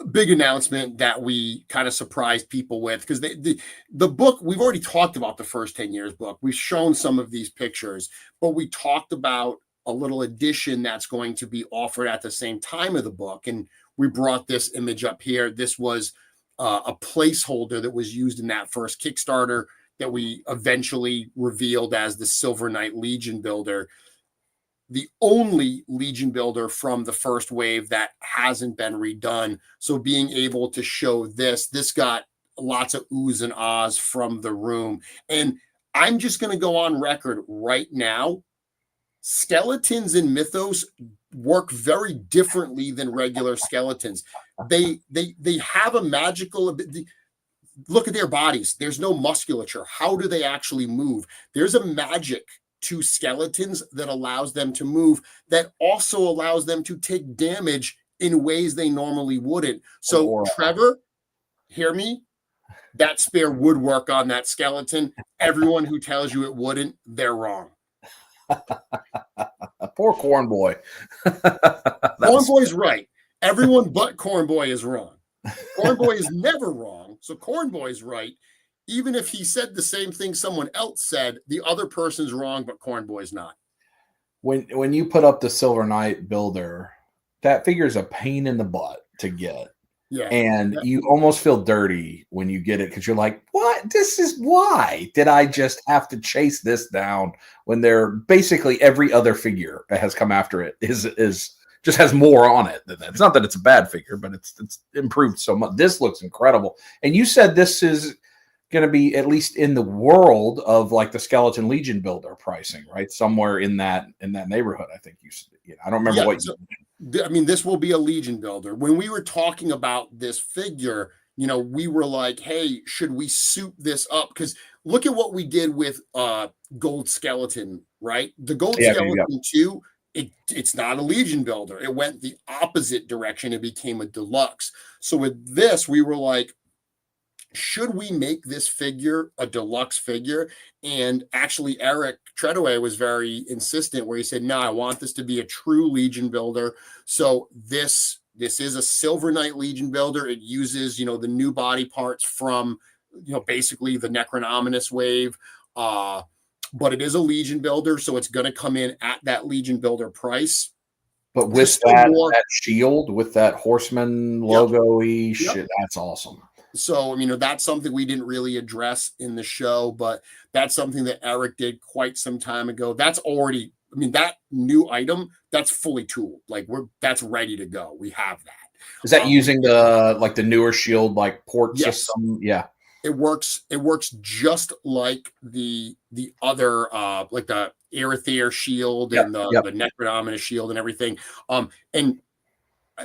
a big announcement that we kind of surprised people with, because the book, we've already talked about the first 10 years book. We've shown some of these pictures, but we talked about a little edition that's going to be offered at the same time of the book. And we brought this image up here. This was a placeholder that was used in that first Kickstarter that we eventually revealed as the Silver Knight Legion builder, the only Legion builder from the first wave that hasn't been redone. So being able to show this got lots of oohs and ahs from the room. And I'm just going to go on record right now. Skeletons in Mythos work very differently than regular skeletons. They have a magical, look at their bodies. There's no musculature. How do they actually move? There's a magic to skeletons that allows them to move, that also allows them to take damage in ways they normally wouldn't. So Trevor, hear me? That spear would work on that skeleton. Everyone who tells you it wouldn't, they're wrong. Poor Cornboy. Cornboy's right. Everyone but Cornboy is wrong. Cornboy is never wrong. So Cornboy's right. Even if he said the same thing someone else said, the other person's wrong, but Cornboy's not. When you put up the Silver Knight builder, that figure's a pain in the butt to get. Yeah. And you almost feel dirty when you get it because you're like, what? Why did I just have to chase this down when they're basically every other figure that has come after it is just has more on it than that. It's not that it's a bad figure, but it's improved so much. This looks incredible. And you said this is going to be at least in the world of like the Skeleton Legion builder pricing, right? Somewhere in that neighborhood. I think I don't remember what you. I mean, this will be a Legion builder. When we were talking about this figure, we were like, hey, should we suit this up? Because look at what we did with Gold Skeleton, right? The Gold Skeleton 2, it's not a Legion builder. It went the opposite direction. It became a deluxe. So with this, we were like, should we make this figure a deluxe figure? And actually, Eric Treadaway was very insistent where he said, no, I want this to be a true Legion builder. So this is a Silver Knight Legion builder. It uses, the new body parts from, basically the Necronominous wave. But it is a Legion builder. So it's going to come in at that Legion builder price. But with that shield, with that Horseman logo-y shit, that's awesome. So, that's something we didn't really address in the show, but that's something that Eric did quite some time ago. That's already, that new item, that's fully tooled. Like that's ready to go. We have that. Is that using the newer shield, port system? Yeah. It works just like the other, like the Arethyr shield and the Necronominous shield and everything. And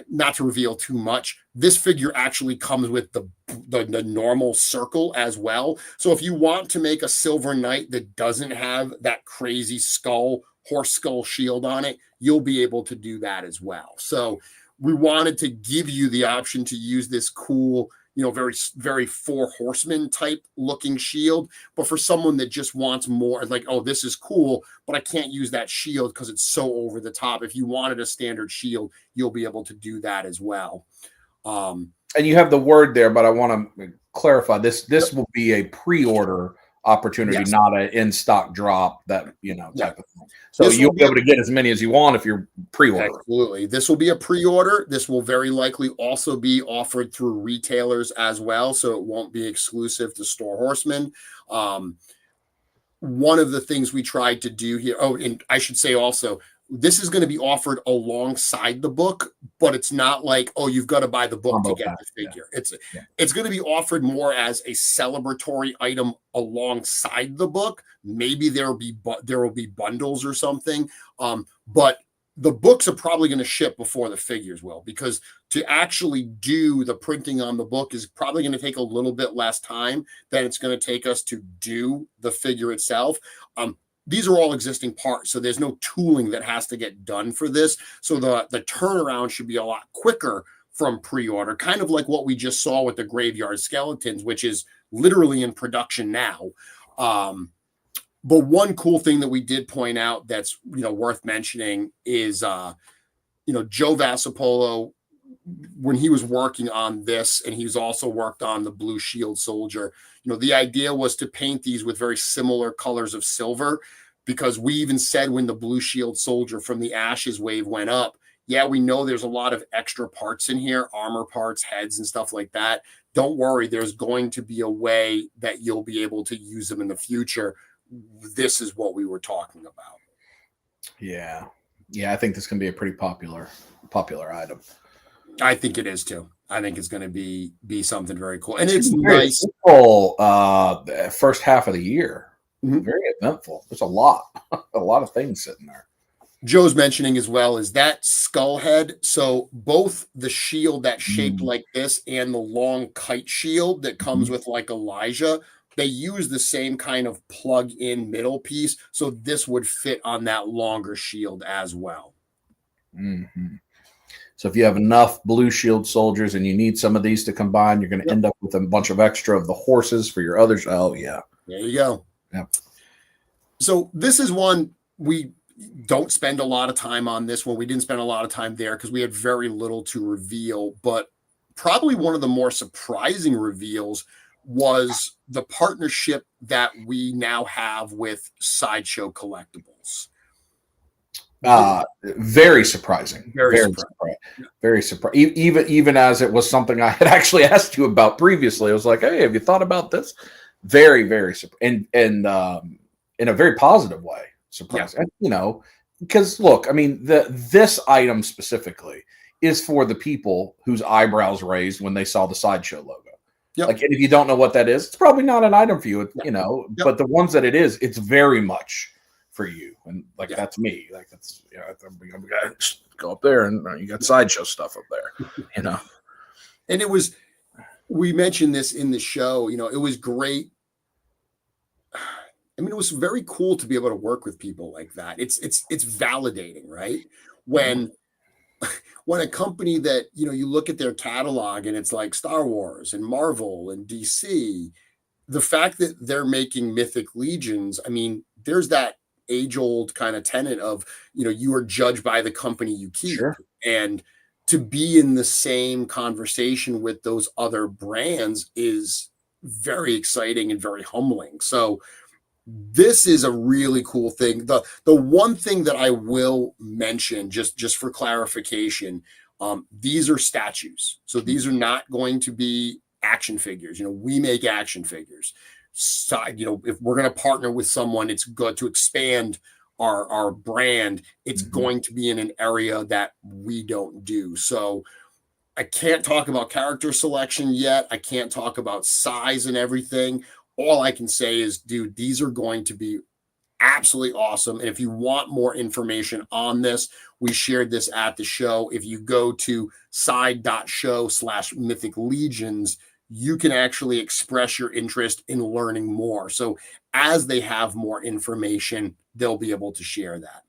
not to reveal too much, this figure actually comes with the normal circle as well. So if you want to make a Silver Knight that doesn't have that crazy horse skull shield on it, you'll be able to do that as well. So we wanted to give you the option to use this cool, very, very Four Horsemen type looking shield. But for someone that just wants more, like, oh, this is cool, but I can't use that shield because it's so over the top. If you wanted a standard shield, you'll be able to do that as well. And you have the word there, but I want to clarify this. This will be a pre-order opportunity, not an in-stock drop that, type of thing. So you'll be able to get as many as you want if you're pre-order. Absolutely. This will be a pre-order. This will very likely also be offered through retailers as well. So it won't be exclusive to Store Horsemen. One of the things we tried to do here, and I should say also, this is going to be offered alongside the book, but it's not like, oh, you've got to buy the book to get the figure. It's going to be offered more as a celebratory item alongside the book. Maybe there will be bundles or something. But the books are probably going to ship before the figures will, because to actually do the printing on the book is probably going to take a little bit less time than it's going to take us to do the figure itself. These are all existing parts, so there's no tooling that has to get done for this. So the turnaround should be a lot quicker from pre-order, kind of like what we just saw with the Graveyard Skeletons, which is literally in production now. But one cool thing that we did point out that's worth mentioning is Joe Vassapolo, when he was working on this, and he's also worked on the Blue Shield Soldier, the idea was to paint these with very similar colors of silver, because we even said when the Blue Shield Soldier from the Ashes wave went up, we know there's a lot of extra parts in here, armor parts, heads, and stuff like that. Don't worry, there's going to be a way that you'll be able to use them in the future. This is what we were talking about. Yeah. I think this can be a pretty popular item. I think it is too. I think it's going to be something very cool, and it's nice. First half of the year, very eventful. There's a lot of things sitting there. Joe's mentioning as well is that skull head. So both the shield that's shaped like this and the long kite shield that comes with like Elijah, they use the same kind of plug-in middle piece. So this would fit on that longer shield as well. Mm-hmm. So if you have enough Blue Shield soldiers and you need some of these to combine, you're going to end up with a bunch of extra of the horses for your others. Oh, yeah. There you go. Yep. So this is one we don't spend a lot of time on this one. We didn't spend a lot of time there because we had very little to reveal. But probably one of the more surprising reveals was the partnership that we now have with Sideshow Collectibles. Very surprising. Very surprising. Very surprised. Even as it was something I had actually asked you about previously. I was like, "Hey, have you thought about this?" Very surprised, and in a very positive way. Surprised, and, because look, I mean, this item specifically is for the people whose eyebrows raised when they saw the Sideshow logo. Like, and if you don't know what that is, it's probably not an item for you, But the ones that it is, it's very much for you, and like that's me. Like that's I'm gonna go up there, and you got Sideshow stuff up there, And we mentioned this in the show. It was great. I mean, it was very cool to be able to work with people like that. It's validating, right? When a company that you look at their catalog and it's like Star Wars and Marvel and DC, the fact that they're making Mythic Legions, I mean, there's that age-old kind of tenet of you are judged by the company you keep. And to be in the same conversation with those other brands is very exciting and very humbling. So this is a really cool thing. The one thing that I will mention, just for clarification, these are statues. So these are not going to be action figures. We make action figures. So, if we're going to partner with someone, it's good to expand our brand. It's going to be in an area that we don't do. So I can't talk about character selection yet. I can't talk about size and everything. All I can say is, dude, these are going to be absolutely awesome. And if you want more information on this, we shared this at the show. If you go to side.show/Mythic Legions, you can actually express your interest in learning more. So as they have more information, they'll be able to share that.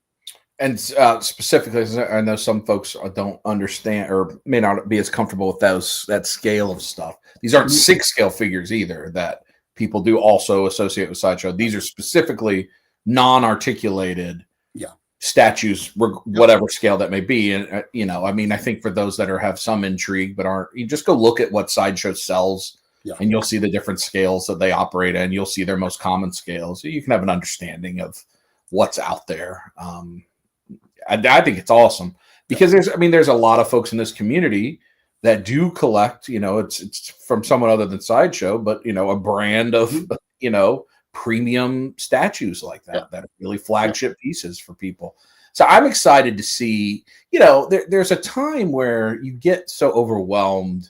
And specifically, I know some folks don't understand or may not be as comfortable with that scale of stuff. These aren't 6-scale figures either that people do also associate with Sideshow. These are specifically non-articulated statues, whatever scale that may be. And, I mean, I think for those that have some intrigue but aren't, you just go look at what Sideshow sells and you'll see the different scales that they operate in. You'll see their most common scales. So you can have an understanding of what's out there. I think it's awesome because there's a lot of folks in this community that do collect, it's from someone other than Sideshow, but, a brand of, premium statues like that, that are really flagship pieces for people. So I'm excited to see, there's a time where you get so overwhelmed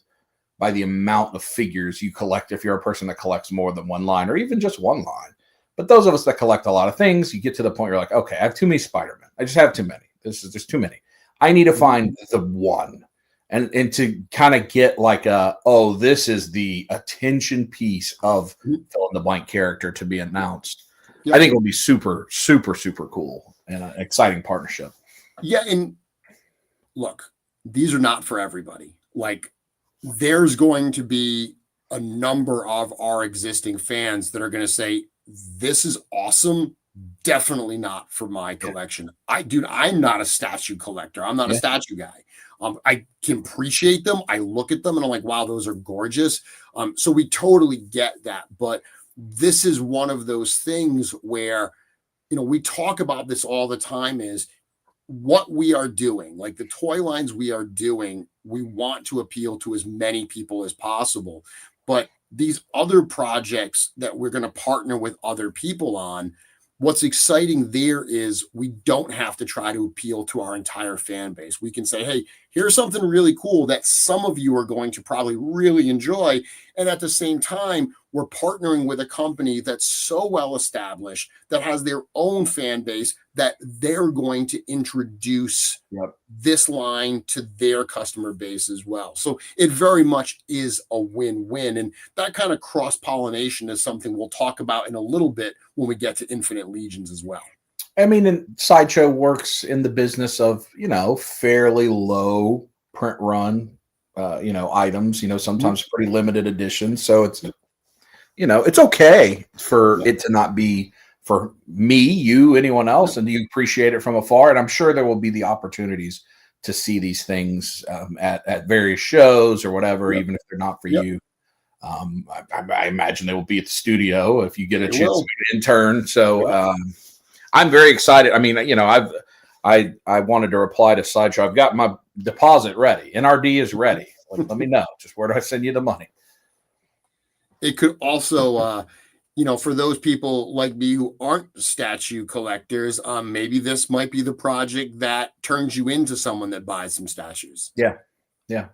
by the amount of figures you collect if you're a person that collects more than one line or even just one line. But those of us that collect a lot of things, you get to the point where you're like, okay, I have too many Spider-Man. I just have too many. There's too many. I need to find the one. And to kind of get like this is the attention piece of fill in the blank character to be announced. I think it will be super, super, super cool and an exciting partnership. Yeah. And look, these are not for everybody. Like there's going to be a number of our existing fans that are going to say, this is awesome. Definitely not for my collection. I'm not a statue collector. I'm not a statue guy. I can appreciate them. I look at them and I'm like, wow, those are gorgeous. So we totally get that. But this is one of those things where, we talk about this all the time is what we are doing, like the toy lines we are doing, we want to appeal to as many people as possible. But these other projects that we're going to partner with other people on, what's exciting there is we don't have to try to appeal to our entire fan base. We can say, hey, here's something really cool that some of you are going to probably really enjoy. And at the same time, we're partnering with a company that's so well established that has their own fan base that they're going to introduce this line to their customer base as well. So it very much is a win-win. And that kind of cross-pollination is something we'll talk about in a little bit when we get to Infinite Legions as well. I mean, and Sideshow works in the business of, fairly low print run, items, sometimes pretty limited editions. So it's, it's okay for it to not be for me, you, anyone else, and you appreciate it from afar. And I'm sure there will be the opportunities to see these things at various shows or whatever, even if they're not for you. I imagine they will be at the studio if you get a chance to intern. So I'm very excited. I mean, I wanted to reply to Sideshow. I've got my deposit ready. NRD is ready. Like, let me know. Just where do I send you the money? It could also, for those people like me who aren't statue collectors, maybe this might be the project that turns you into someone that buys some statues. Yeah. Yeah.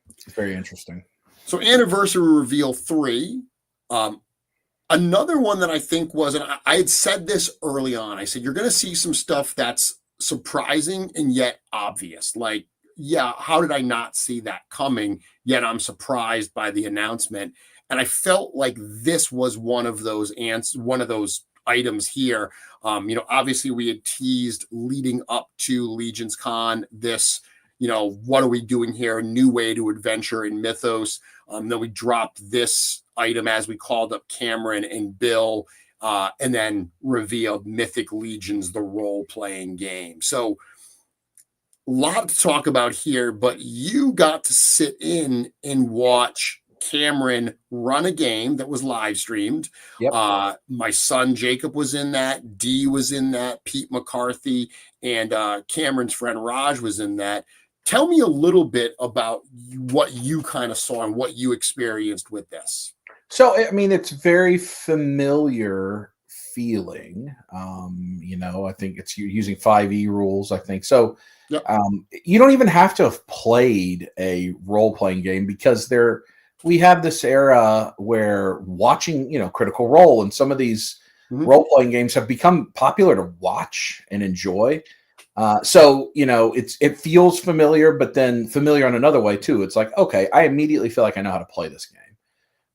It's very interesting. So Anniversary Reveal 3, another one that I think was, and I had said this early on, I said, you're going to see some stuff that's surprising and yet obvious. Like, yeah, how did I not see that coming? Yet I'm surprised by the announcement. And I felt like this was one of those items here. Obviously we had teased leading up to Legion's Con this, what are we doing here? A new way to adventure in Mythos. Then we dropped this item as we called up Cameron and Bill, and then revealed Mythic Legions, the role-playing game. So a lot to talk about here, but you got to sit in and watch Cameron run a game that was live streamed. Yep. My son Jacob was in that, Dee was in that, Pete McCarthy, and Cameron's friend Raj was in that. Tell me a little bit about what you kind of saw and what you experienced with this. So, I mean, it's very familiar feeling. I think it's using 5e rules, I think. So, yep. You don't even have to have played a role-playing game because we have this era where watching, Critical Role and some of these role-playing games have become popular to watch and enjoy. So it feels familiar, but then familiar in another way too. It's like, okay, I immediately feel like I know how to play this game.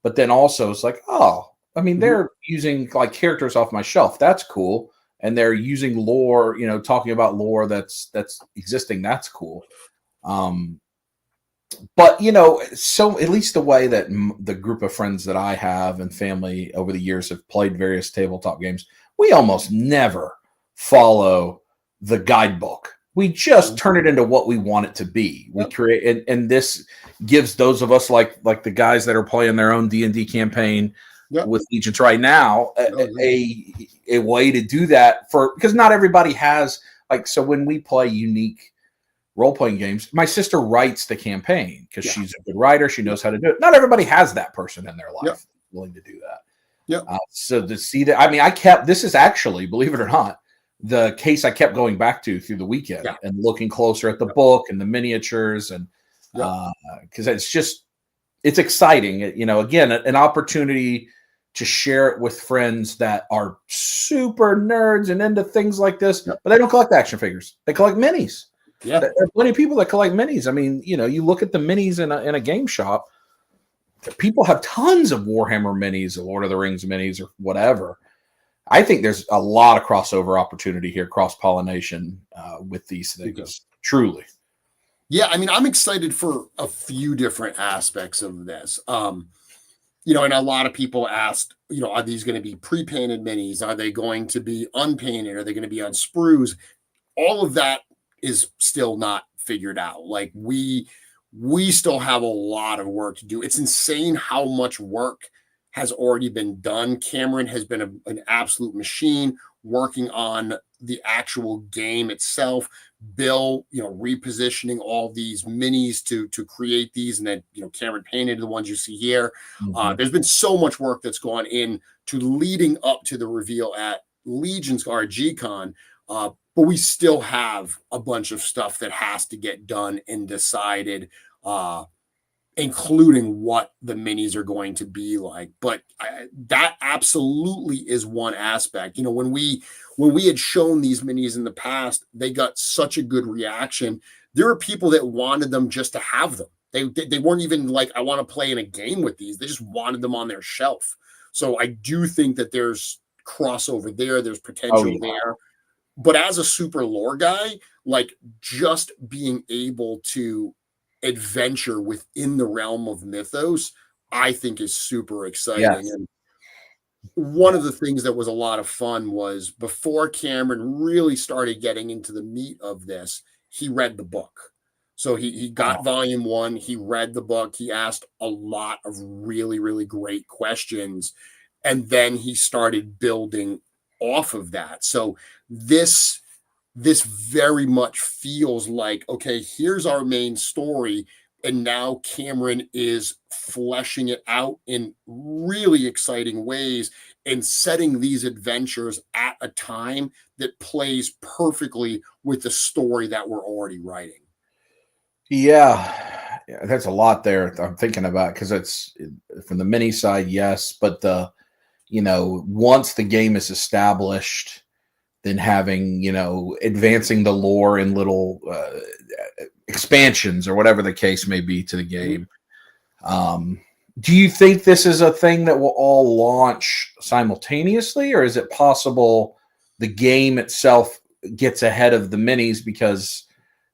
But then also it's like, oh, I mean, they're using like characters off my shelf. That's cool. And they're using lore, talking about lore that's existing. That's cool. But so at least the way that the group of friends that I have and family over the years have played various tabletop games, we almost never follow the guidebook. We just turn it into what we want it to be. We create, and this gives those of us like the guys that are playing their own D&D campaign with Legions right now a way to do that because not everybody has so when we play unique role-playing games, my sister writes the campaign because she's a good writer. She knows how to do it. Not everybody has that person in their life willing to do that. Yeah. So to see that, I mean, this is actually, believe it or not, the case I kept going back to through the weekend and looking closer at the book and the miniatures and because it's exciting. Again, an opportunity to share it with friends that are super nerds and into things like this, but they don't collect action figures. They collect minis. Yeah, there are plenty of people that collect minis. I mean, you look at the minis in a game shop. People have tons of Warhammer minis, or Lord of the Rings minis, or whatever. I think there's a lot of crossover opportunity here, cross-pollination with these things. Truly. Yeah, I mean, I'm excited for a few different aspects of this. And a lot of people asked, are these going to be pre-painted minis? Are they going to be unpainted? Are they going to be on sprues? All of that is still not figured out. Like we still have a lot of work to do. It's insane how much work has already been done. Cameron has been an absolute machine working on the actual game itself. Bill, repositioning all these minis to create these, and then Cameron painted the ones you see here. There's been so much work that's gone in to leading up to the reveal at Legion's or Gcon, but we still have a bunch of stuff that has to get done and decided, including what the minis are going to be like. But that absolutely is one aspect. When we had shown these minis in the past, they got such a good reaction. There are people that wanted them just to have them. They weren't even like, I want to play in a game with these. They just wanted them on their shelf. So I do think that there's crossover there. There's potential there. But as a super lore guy, like just being able to adventure within the realm of Mythos, I think is super exciting. Yes. And one of the things that was a lot of fun was before Cameron really started getting into the meat of this, he read the book. So he got volume 1, he read the book, he asked a lot of really, really great questions, and then he started building off of that. So this this very much feels like, okay, here's our main story. And now Cameron is fleshing it out in really exciting ways and setting these adventures at a time that plays perfectly with the story that we're already writing. Yeah, there's a lot there I'm thinking about because it's from the mini side, yes, but once the game is established, then having advancing the lore in little expansions or whatever the case may be to the game. Do you think this is a thing that will all launch simultaneously, or is it possible the game itself gets ahead of the minis because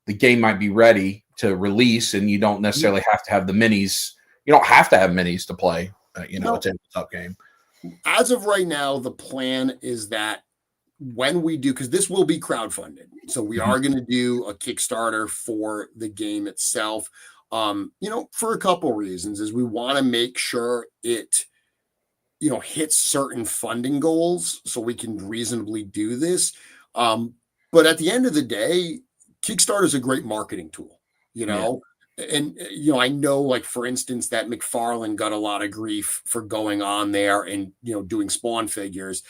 the game might be ready to release and you don't necessarily have to have the minis? You don't have to have minis to play, a tabletop game. As of right now, the plan is that when we do, because this will be crowdfunded, so we are going to do a Kickstarter for the game itself. For a couple reasons, is we want to make sure it, hits certain funding goals so we can reasonably do this. But at the end of the day, Kickstarter is a great marketing tool, And I know, like, for instance, that McFarlane got a lot of grief for going on there and doing Spawn figures,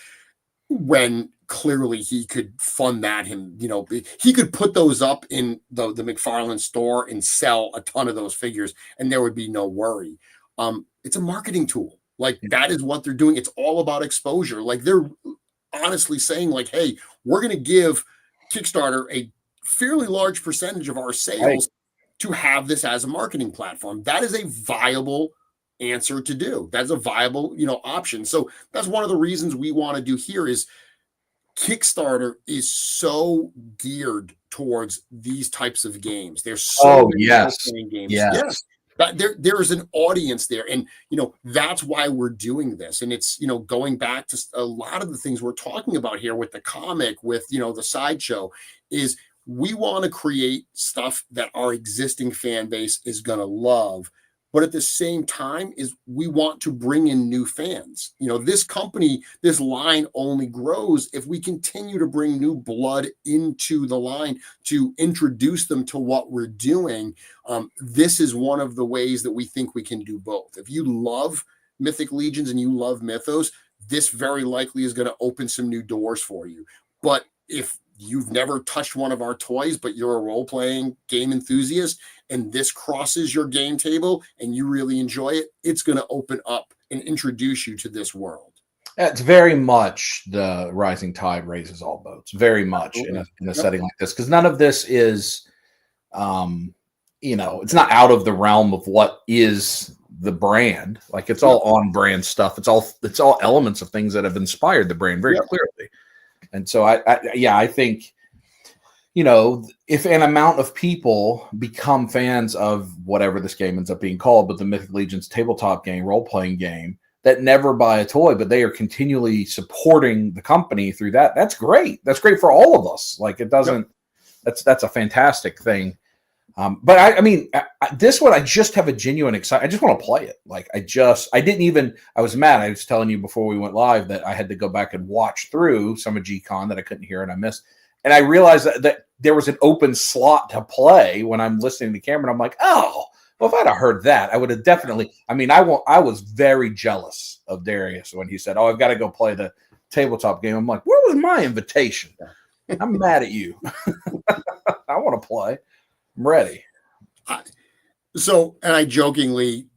when clearly he could fund that he could put those up in the McFarlane store and sell a ton of those figures and there would be no worry. It's a marketing tool. Like, that is what they're doing. It's all about exposure. Like, they're honestly saying, like, hey, we're going to give Kickstarter a fairly large percentage of our sales to have this as a marketing platform. That is a viable answer to do. That's a viable, option. So that's one of the reasons we want to do here is Kickstarter is so geared towards these types of games. There's so many role-playing games. Yes. But there is an audience there. And, that's why we're doing this. And it's, going back to a lot of the things we're talking about here with the comic, with, the Sideshow, is we want to create stuff that our existing fan base is going to love. But at the same time is we want to bring in new fans. This company, this line only grows if we continue to bring new blood into the line to introduce them to what we're doing. This is one of the ways that we think we can do both. If you love Mythic Legions and you love Mythos, this very likely is going to open some new doors for you. But if you've never touched one of our toys, but you're a role-playing game enthusiast, and this crosses your game table and you really enjoy it, it's going to open up and introduce you to this world. It's very much the rising tide raises all boats, very much in a setting like this, because none of this is, it's not out of the realm of what is the brand. Like, it's all on brand stuff. It's all elements of things that have inspired the brand very clearly. And so I think, if an amount of people become fans of whatever this game ends up being called, but the Mythic Legions tabletop game, role-playing game, that never buy a toy, but they are continually supporting the company through that, that's great. That's great for all of us. Like, it doesn't, that's a fantastic thing. But this one, I just have a genuine excitement. I just want to play it. Like, I was mad. I was telling you before we went live that I had to go back and watch through some of Gcon that I couldn't hear and I missed. And I realized that there was an open slot to play when I'm listening to Cameron. I'm like, oh, well, if I'd have heard that, I would have definitely, I was very jealous of Darius when he said, oh, I've got to go play the tabletop game. I'm like, where was my invitation? I'm mad at you. I want to play. I'm ready. And I jokingly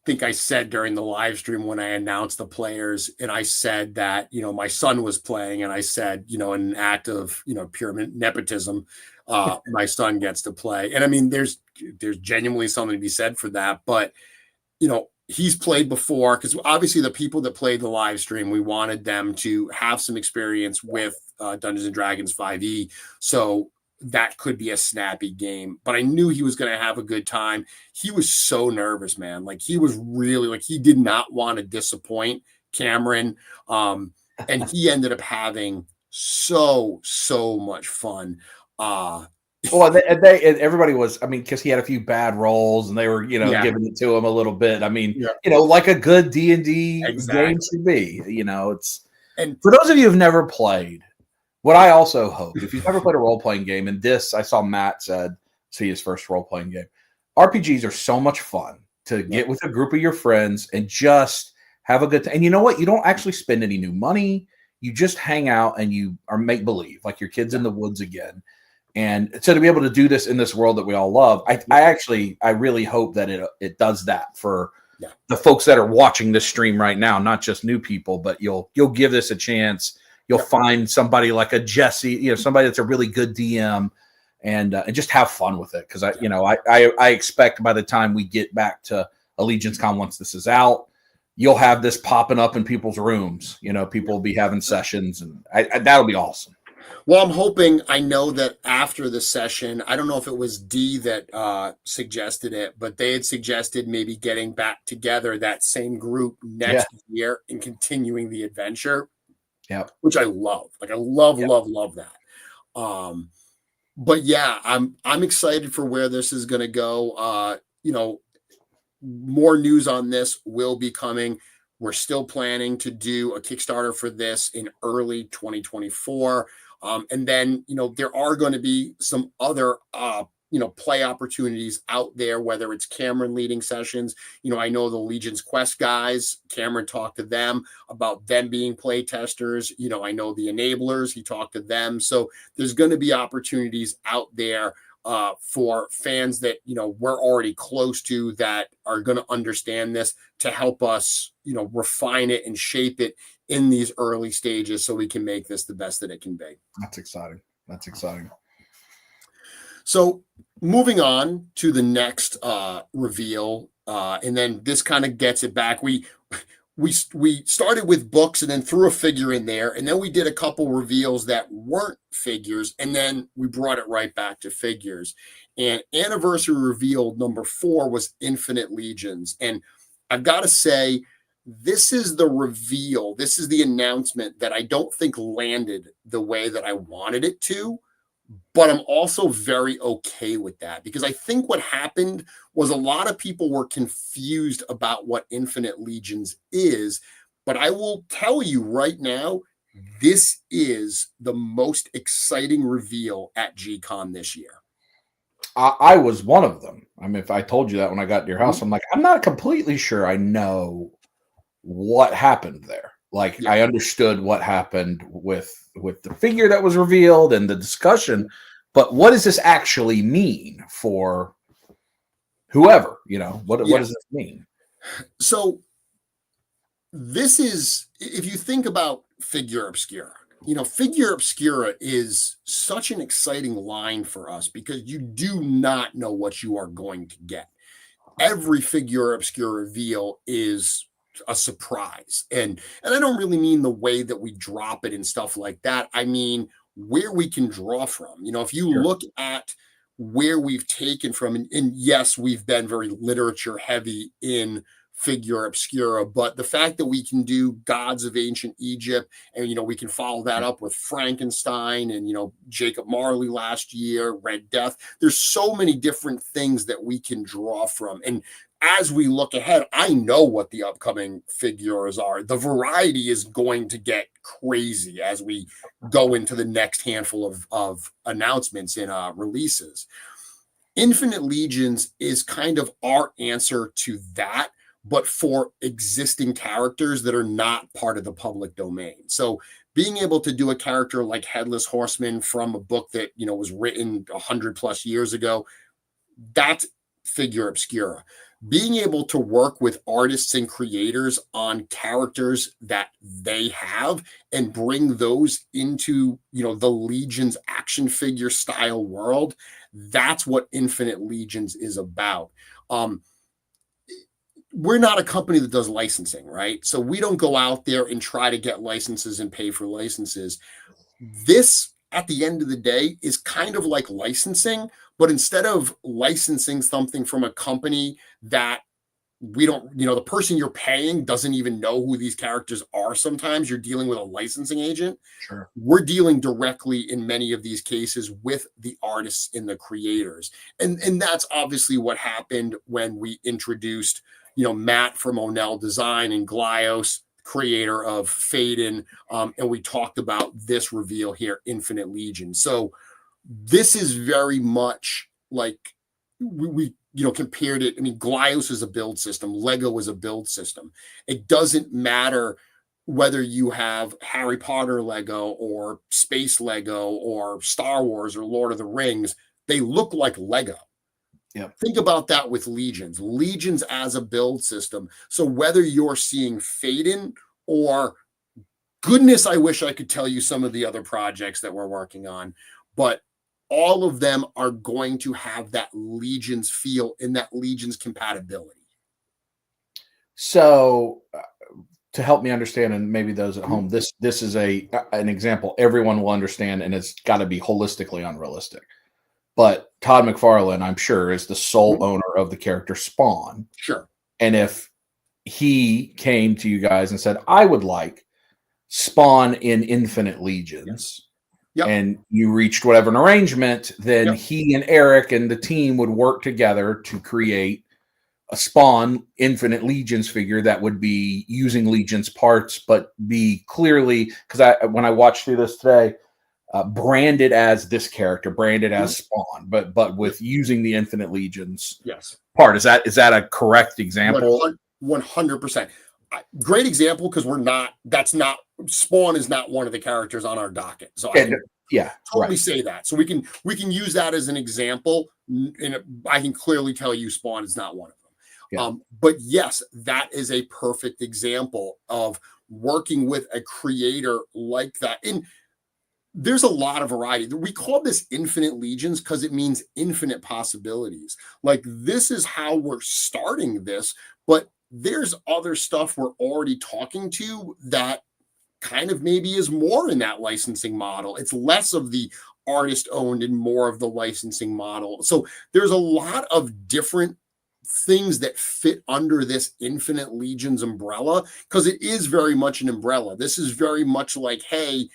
think I said during the live stream when I announced the players, and I said that, my son was playing, and I said, in an act of, pure nepotism, my son gets to play. And there's genuinely something to be said for that. But, he's played before, because obviously the people that played the live stream, we wanted them to have some experience with Dungeons and Dragons 5e. So that could be a snappy game, but I knew he was going to have a good time. He was so nervous, man. Like, he was really, like, he did not want to disappoint Cameron. And he ended up having so much fun. Well, everybody was, because he had a few bad rolls and they were, giving it to him a little bit. Like a good D&D game should be, and for those of you who've never played, What I also hope, if you've ever played a role playing game, and this I saw Matt said see his first role playing game. RPGs are so much fun to get with a group of your friends and just have a good time. And you know what? You don't actually spend any new money. You just hang out and you are make believe, like your kids in the woods again. And so to be able to do this in this world that we all love, I really hope that it does that for the folks that are watching this stream right now, not just new people, but you'll give this a chance. You'll find somebody like a Jesse, somebody that's a really good DM, and just have fun with it. Because I expect by the time we get back to Allegiance Con, once this is out, you'll have this popping up in people's rooms. People will be having sessions, and that'll be awesome. Well, I'm hoping. I know that after the session, I don't know if it was D that suggested it, but they had suggested maybe getting back together, that same group next year, and continuing the adventure. Yeah, which I love. Like I love that. But yeah, I'm excited for where this is going to go. More news on this will be coming. We're still planning to do a Kickstarter for this in early 2024. And then, there are going to be some other, play opportunities out there, whether it's Cameron leading sessions. I know the Legion's Quest guys, Cameron talked to them about them being play testers. I know the Enablers, he talked to them. So there's going to be opportunities out there for fans that, we're already close to, that are going to understand this, to help us, refine it and shape it in these early stages so we can make this the best that it can be. That's exciting. So moving on to the next reveal, and then this kind of gets it back. We started with books and then threw a figure in there, and then we did a couple reveals that weren't figures, and then we brought it right back to figures. And anniversary reveal number 4 was Infinite Legions. And I've got to say, this is the reveal, this is the announcement that I don't think landed the way that I wanted it to. But I'm also very okay with that, because I think what happened was a lot of people were confused about what Infinite Legions is. But I will tell you right now, this is the most exciting reveal at Gcon this year. I was one of them. I mean, if I told you that when I got to your house, I'm like, I'm not completely sure I know what happened there. Like, I understood what happened with the figure that was revealed and the discussion, but what does this actually mean for whoever? What does this mean? So this is, if you think about Figure Obscura, Figure Obscura is such an exciting line for us because you do not know what you are going to get. Every Figure Obscura reveal is a surprise. And I don't really mean the way that we drop it and stuff like that. I mean, where we can draw from. If you look at where we've taken from, and yes, we've been very literature heavy in Figure Obscura, but the fact that we can do Gods of Ancient Egypt, and we can follow that up with Frankenstein and Jacob Marley last year, Red Death. There's so many different things that we can draw from. And as we look ahead, I know what the upcoming figures are. The variety is going to get crazy as we go into the next handful of announcements and releases. Infinite Legions is kind of our answer to that, but for existing characters that are not part of the public domain. So being able to do a character like Headless Horseman from a book that, was written 100 plus years ago, that's Figure Obscura. Being able to work with artists and creators on characters that they have and bring those into, the Legions action figure style world, that's what Infinite Legions is about. We're not a company that does licensing, right? So we don't go out there and try to get licenses and pay for licenses. This, at the end of the day, is kind of like licensing, but instead of licensing something from a company that we don't, the person you're paying doesn't even know who these characters are. Sometimes you're dealing with a licensing agent. Sure. We're dealing directly in many of these cases with the artists and the creators. And that's obviously what happened when we introduced, Matt from O'Neill Design and Glios creator of Faden, and we talked about this reveal here, Infinite Legion. So this is very much like we compared it. I mean, Glyos is a build system, Lego is a build system. It doesn't matter whether you have Harry Potter Lego or Space Lego or Star Wars or Lord of the Rings, they look like Lego. Yeah. Think about that with Legions as a build system. So whether you're seeing Faden or goodness, I wish I could tell you some of the other projects that we're working on, but all of them are going to have that Legions feel and that Legions compatibility. So to help me understand, and maybe those at home, this is an example everyone will understand, and it's got to be holistically unrealistic. But Todd McFarlane, I'm sure, is the sole owner of the character Spawn. Sure. And if he came to you guys and said, I would like Spawn in Infinite Legions, Yep. and you reached whatever an arrangement, then he and Eric and the team would work together to create a Spawn Infinite Legions figure that would be using Legions parts, but be clearly, because when I watched through this today, branded as this character, branded as Spawn, but with using the Infinite Legions part. Is that a correct example? 100%. Great example, because Spawn is not one of the characters on our docket. So I can totally say that. So we can use that as an example, and I can clearly tell you Spawn is not one of them. Yeah. But yes, that is a perfect example of working with a creator like that. And there's a lot of variety. We call this Infinite Legions because it means infinite possibilities. Like, this is how we're starting this, but there's other stuff we're already talking to that kind of maybe is more in that licensing model. It's less of the artist owned and more of the licensing model. So there's a lot of different things that fit under this Infinite Legions umbrella, because it is very much an umbrella. This is very much like, hey,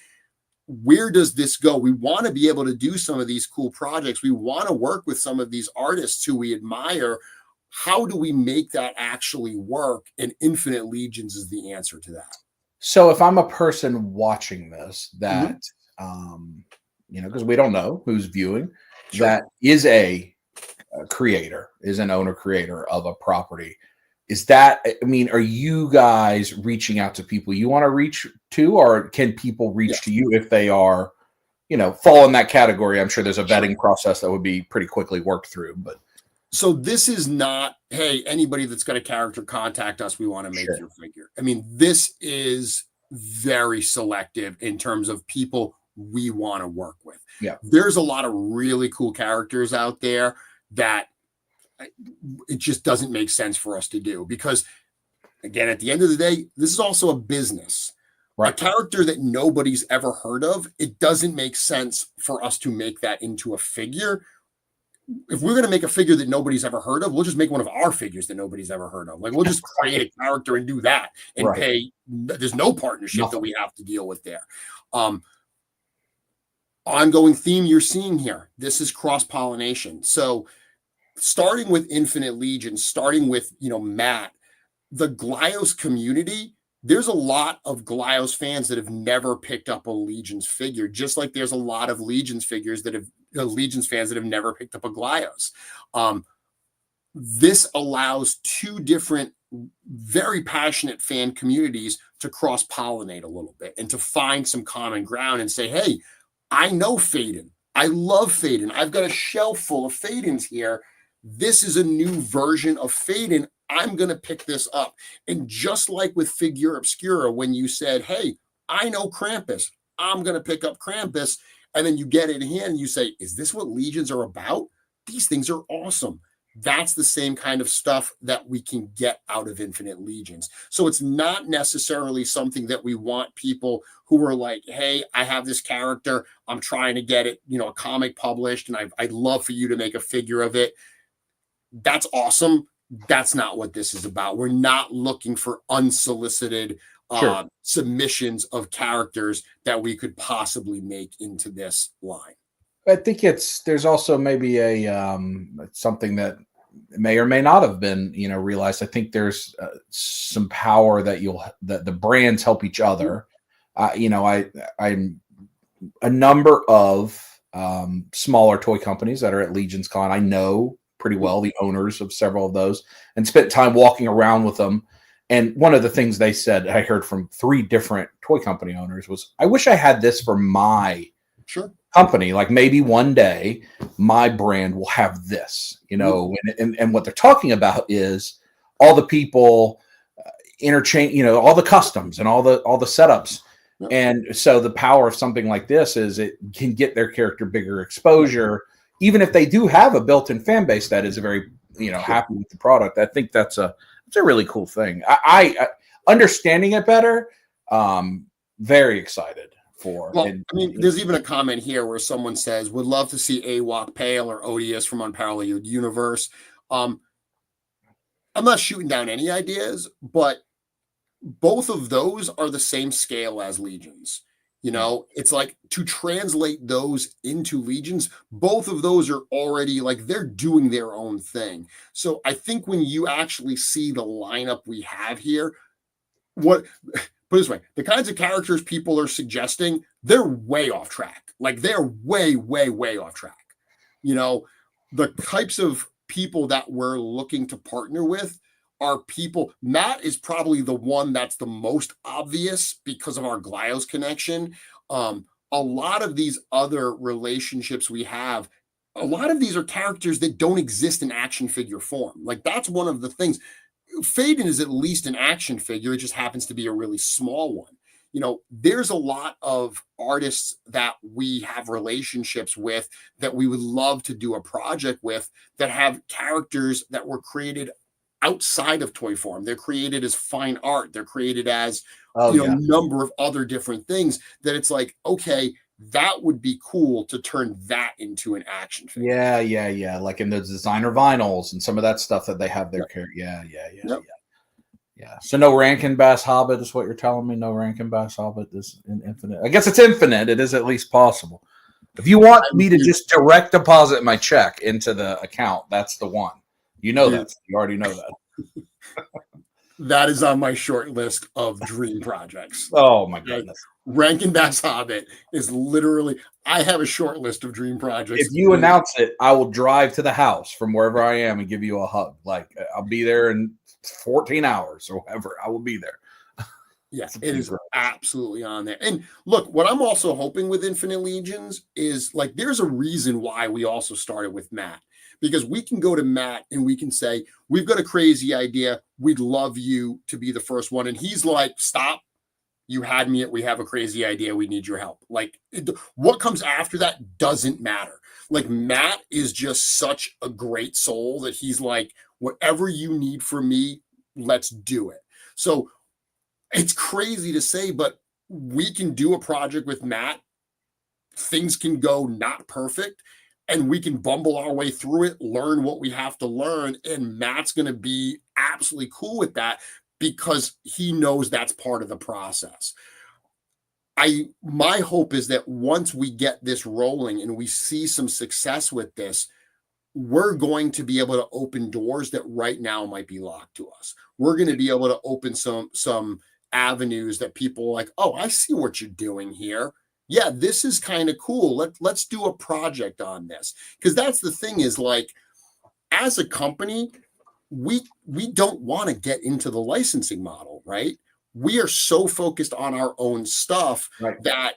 where does this go? We want to be able to do some of these cool projects. We want to work with some of these artists who we admire. How do we make that actually work? And Infinite Legions is the answer to that. So if I'm a person watching this that, because we don't know who's viewing, that is a creator, is an owner creator of a property. Is that, are you guys reaching out to people you want to reach to, or can people reach to you if they are, fall in that category? I'm sure there's a vetting process that would be pretty quickly worked through, but. So this is not, hey, anybody that's got a character, contact us. We want to make your figure. This is very selective in terms of people we want to work with. Yeah. There's a lot of really cool characters out there that it just doesn't make sense for us to do, because, again, at the end of the day, this is also a business. Right. A character that nobody's ever heard of, it doesn't make sense for us to make that into a figure. If we're going to make a figure that nobody's ever heard of, we'll just make one of our figures that nobody's ever heard of. Like, we'll just create a character and do that and pay. There's no partnership that we have to deal with there. Ongoing theme you're seeing here. This is cross-pollination. So starting with Infinite Legion, starting with, Matt, the Glyos community, there's a lot of Glyos fans that have never picked up a Legions figure, just like there's a lot of Legions fans that have never picked up a Glyos. This allows two different, very passionate fan communities to cross-pollinate a little bit and to find some common ground and say, hey, I know Faden. I love Faden. I've got a shelf full of Fadens here. This is a new version of Faden. I'm going to pick this up. And just like with Figure Obscura, when you said, hey, I know Krampus, I'm going to pick up Krampus. And then you get it in hand and you say, is this what Legions are about? These things are awesome. That's the same kind of stuff that we can get out of Infinite Legions. So it's not necessarily something that we want people who are like, hey, I have this character, I'm trying to get it, a comic published, and I'd love for you to make a figure of it. That's awesome. That's not what this is about. We're not looking for unsolicited submissions of characters that we could possibly make into this line. I think there's also maybe a something that may or may not have been, realized. I think there's some power that that the brands help each other. I'm a number of smaller toy companies that are at Legion's Con. I know pretty well the owners of several of those and spent time walking around with them. And one of the things they said, I heard from 3 different toy company owners, was, I wish I had this for my company. Like, maybe one day my brand will have this, and what they're talking about is all the people interchange, all the customs and all the setups. And so the power of something like this is it can get their character bigger exposure, even if they do have a built-in fan base that is very, happy with the product. I think it's a really cool thing. I understanding it better. Very excited for. Well, there's even a comment here where someone says, "Would love to see AWOC Pale or ODS from Unparalleled Universe." I'm not shooting down any ideas, but both of those are the same scale as Legions. It's like, to translate those into Legions, both of those are already, like, they're doing their own thing. So I think when you actually see the lineup we have here, put it this way, the kinds of characters people are suggesting, they're way off track. Like, they're way, way, way off track. The types of people that we're looking to partner with are people. Matt is probably the one that's the most obvious because of our Glyos connection. A lot of these other relationships we have, a lot of these are characters that don't exist in action figure form. Like, that's one of the things. Phaedon is at least an action figure. It just happens to be a really small one. There's a lot of artists that we have relationships with that we would love to do a project with that have characters that were created outside of toy form. They're created as fine art. They're created as a number of other different things that it's like, okay, that would be cool to turn that into an action figure. Yeah. Like in the designer vinyls and some of that stuff that they have their character. Yeah. So no Rankin Bass Hobbit is what you're telling me. No Rankin Bass Hobbit is infinite. I guess it's infinite. It is at least possible. If you want me to just direct deposit my check into the account, that's the one. You already know that. That is on my short list of dream projects. Oh my goodness. Rankin Bass Hobbit is literally, I have a short list of dream projects. If you announce it, I will drive to the house from wherever I am and give you a hug. Like, I'll be there in 14 hours or whatever. I will be there. Yes, it is absolutely on there. And look, what I'm also hoping with Infinite Legions is, like, there's a reason why we also started with Matt. Because we can go to Matt and we can say, we've got a crazy idea. We'd love you to be the first one. And he's like, stop. You had me at, we have a crazy idea. We need your help. Like, what comes after that doesn't matter. Like, Matt is just such a great soul that he's like, whatever you need from me, let's do it. So it's crazy to say, but we can do a project with Matt. Things can go not perfect. And we can bumble our way through it, learn what we have to learn. And Matt's going to be absolutely cool with that because he knows that's part of the process. My hope is that once we get this rolling and we see some success with this, we're going to be able to open doors that right now might be locked to us. We're going to be able to open some avenues that people are like, oh, I see what you're doing here. Yeah, this is kind of cool. Let's do a project on this. Because that's the thing is, like, as a company, we don't want to get into the licensing model, right? We are so focused on our own stuff that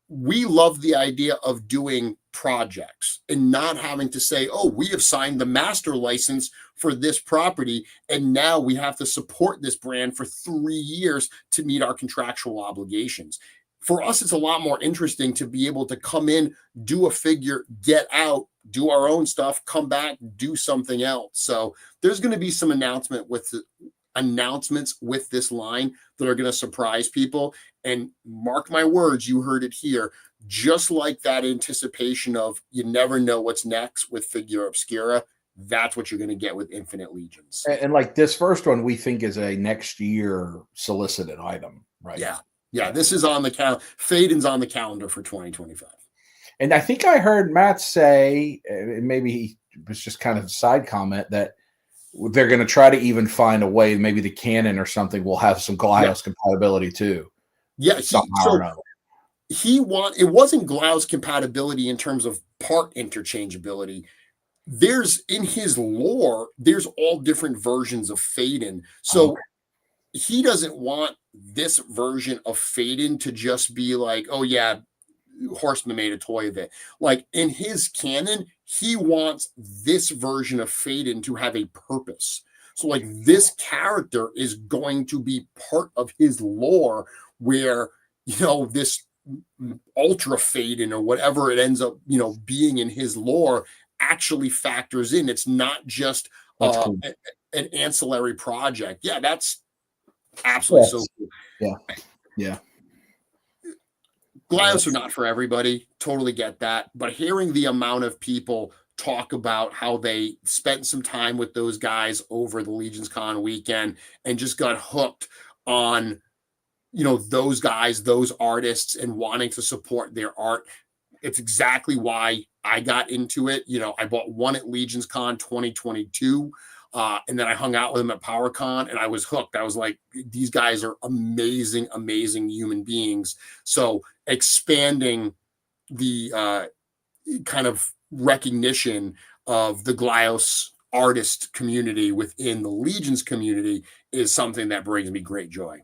we love the idea of doing projects and not having to say, oh, we have signed the master license for this property, and now we have to support this brand for 3 years to meet our contractual obligations. For us, it's a lot more interesting to be able to come in, do a figure, get out, do our own stuff, come back, do something else. So there's going to be some announcements with this line that are going to surprise people. And mark my words, you heard it here. Just like that anticipation of you never know what's next with Figure Obscura, that's what you're going to get with Infinite Legions. And like this first one, we think is a next year solicited item, right? Yeah, this is on the calendar. Phaedon's on the calendar for 2025. And I think I heard Matt say, maybe he was just kind of a side comment that they're going to try to even find a way. Maybe the canon or something will have some Glyos compatibility too. Yeah, it wasn't Glyos compatibility in terms of part interchangeability. There's in his lore, there's all different versions of Faden. So he doesn't want this version of Faden to just be like, oh yeah, Horseman made a toy of it. Like in his canon, he wants this version of Faden to have a purpose. So like this character is going to be part of his lore where, this ultra Faden or whatever it ends up, being in his lore actually factors in. It's not just cool. An ancillary project. Yeah, that's absolutely so cool. Yeah. Glyos are not for everybody. Totally get that. But hearing the amount of people talk about how they spent some time with those guys over the Legions Con weekend and just got hooked on, those guys, those artists, and wanting to support their art. It's exactly why I got into it. I bought one at Legions Con 2022. And then I hung out with them at PowerCon and I was hooked. I was like, these guys are amazing, amazing human beings. So expanding the kind of recognition of the Glyos artist community within the Legions community is something that brings me great joy.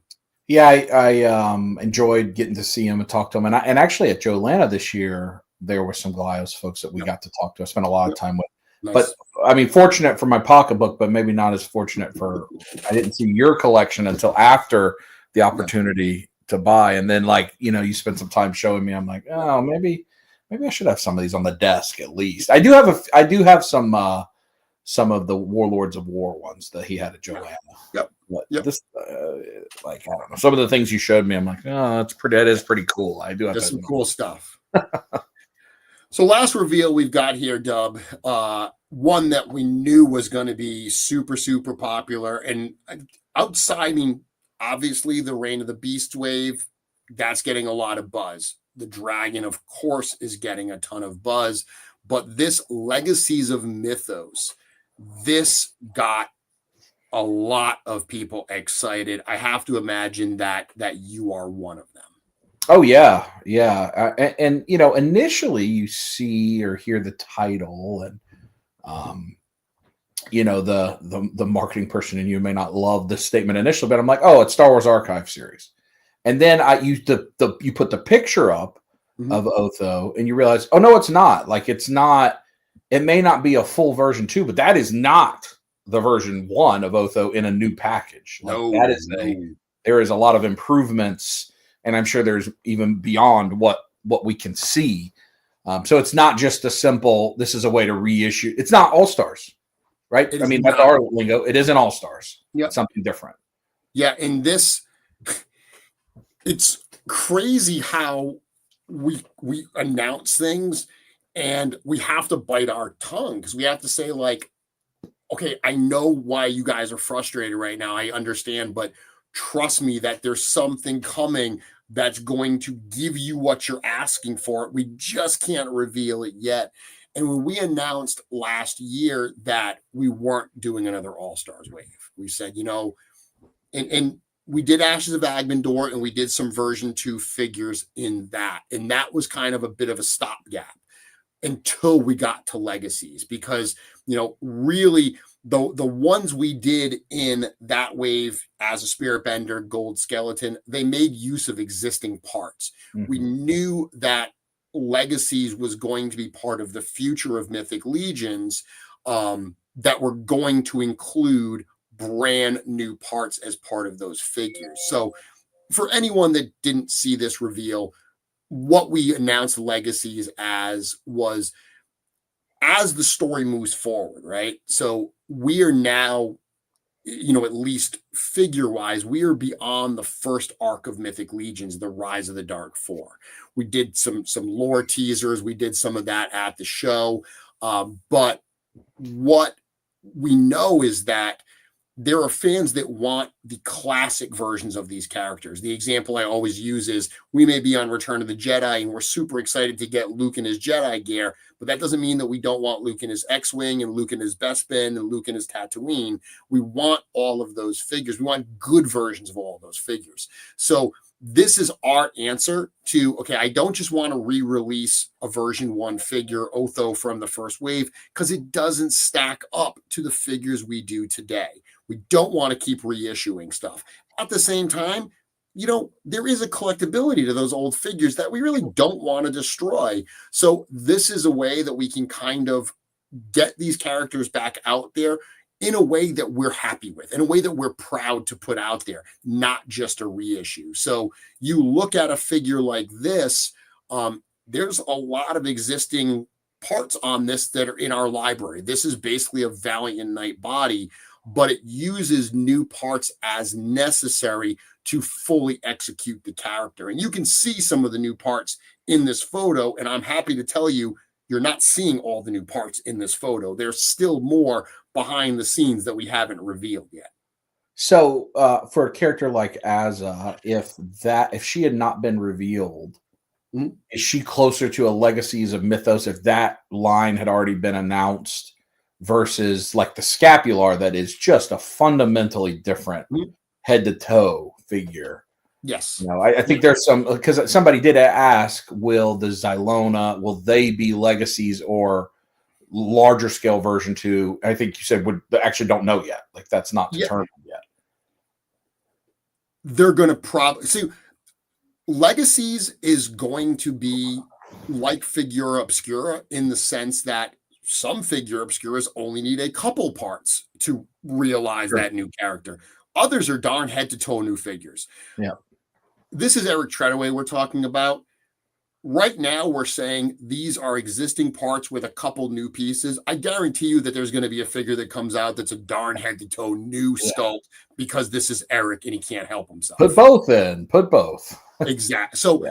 Yeah, I enjoyed getting to see him and talk to him. And actually at Joe Lana this year, there were some Glyos folks that we got to talk to. I spent a lot of time with. Nice. But I mean, fortunate for my pocketbook, but maybe not as fortunate for. I didn't see your collection until after the opportunity to buy, and then you spent some time showing me. I'm like, oh, maybe I should have some of these on the desk at least. I do have some of the Warlords of War ones that he had at Joanna. Yep. But this, I don't know, some of the things you showed me, I'm like, oh, that is pretty cool. I do have some cool stuff. So last reveal we've got here, Dub, one that we knew was going to be super, super popular. And outside, obviously the Reign of the Beast wave, that's getting a lot of buzz. The Dragon, of course, is getting a ton of buzz. But this Legacies of Mythos, this got a lot of people excited. I have to imagine that you are one of them. Oh yeah. And initially you see or hear the title, and the marketing person in you may not love this statement initially, but I'm like, oh, it's Star Wars Archive series, and then you put the picture up of Otho, and you realize, oh no, it's not. Like it's not. It may not be a full version 2, but that is not the version 1 of Otho in a new package. There is a lot of improvements. And I'm sure there's even beyond what we can see. So it's not just a simple, this is a way to reissue. It's not All-Stars, right? That's our lingo. It isn't All-Stars. Yeah. It's something different. Yeah. And it's crazy how we announce things and we have to bite our tongue because we have to say okay, I know why you guys are frustrated right now. I understand, but trust me that there's something coming that's going to give you what you're asking for. We just can't reveal it yet. And when we announced last year that we weren't doing another All-Stars wave, we said, and we did Ashes of Agmendor and we did some version 2 figures in that. And that was kind of a bit of a stopgap until we got to Legacies because, really the ones we did in that wave as a Spirit Bender, Gold Skeleton, they made use of existing parts. Mm-hmm. We knew that Legacies was going to be part of the future of Mythic Legions that were going to include brand new parts as part of those figures. So for anyone that didn't see this reveal, what we announced Legacies as was as the story moves forward, right? So we are now, at least figure-wise, we are beyond the first arc of Mythic Legions, the Rise of the Dark Four. We did some lore teasers. We did some of that at the show. But what we know is that there are fans that want the classic versions of these characters. The example I always use is we may be on Return of the Jedi and we're super excited to get Luke in his Jedi gear, but that doesn't mean that we don't want Luke in his X-Wing and Luke in his Bespin and Luke in his Tatooine. We want all of those figures. We want good versions of all of those figures. So this is our answer to, okay, I don't just want to re-release a version 1 figure, Otho from the first wave, because it doesn't stack up to the figures we do today. We don't want to keep reissuing stuff. At the same time, there is a collectability to those old figures that we really don't want to destroy. So this is a way that we can kind of get these characters back out there in a way that we're happy with, in a way that we're proud to put out there, not just a reissue. So you look at a figure like this, there's a lot of existing parts on this that are in our library. This is basically a Valiant Knight body, but it uses new parts as necessary to fully execute the character. And you can see some of the new parts in this photo, and I'm happy to tell you, you're not seeing all the new parts in this photo. There's still more behind the scenes that we haven't revealed yet. So for a character like Azza, if she had not been revealed, is she closer to a Legacies of Mythos if that line had already been announced versus like the Scapular that is just a fundamentally different head to toe figure? Yes. I think there's some, because somebody did ask, will the Xylona, will they be Legacies or larger scale version 2? I think you said actually don't know yet. Like that's not determined yet. They're going to probably see Legacies is going to be like Figura Obscura in the sense that some Figura Obscuras only need a couple parts to realize that new character. Others are darn head to toe new figures. Yeah. This is Eric Treadaway we're talking about. Right now, we're saying these are existing parts with a couple new pieces. I guarantee you that there's going to be a figure that comes out that's a darn head-to-toe new sculpt because this is Eric and he can't help himself. Put both in. Put both. Exactly. So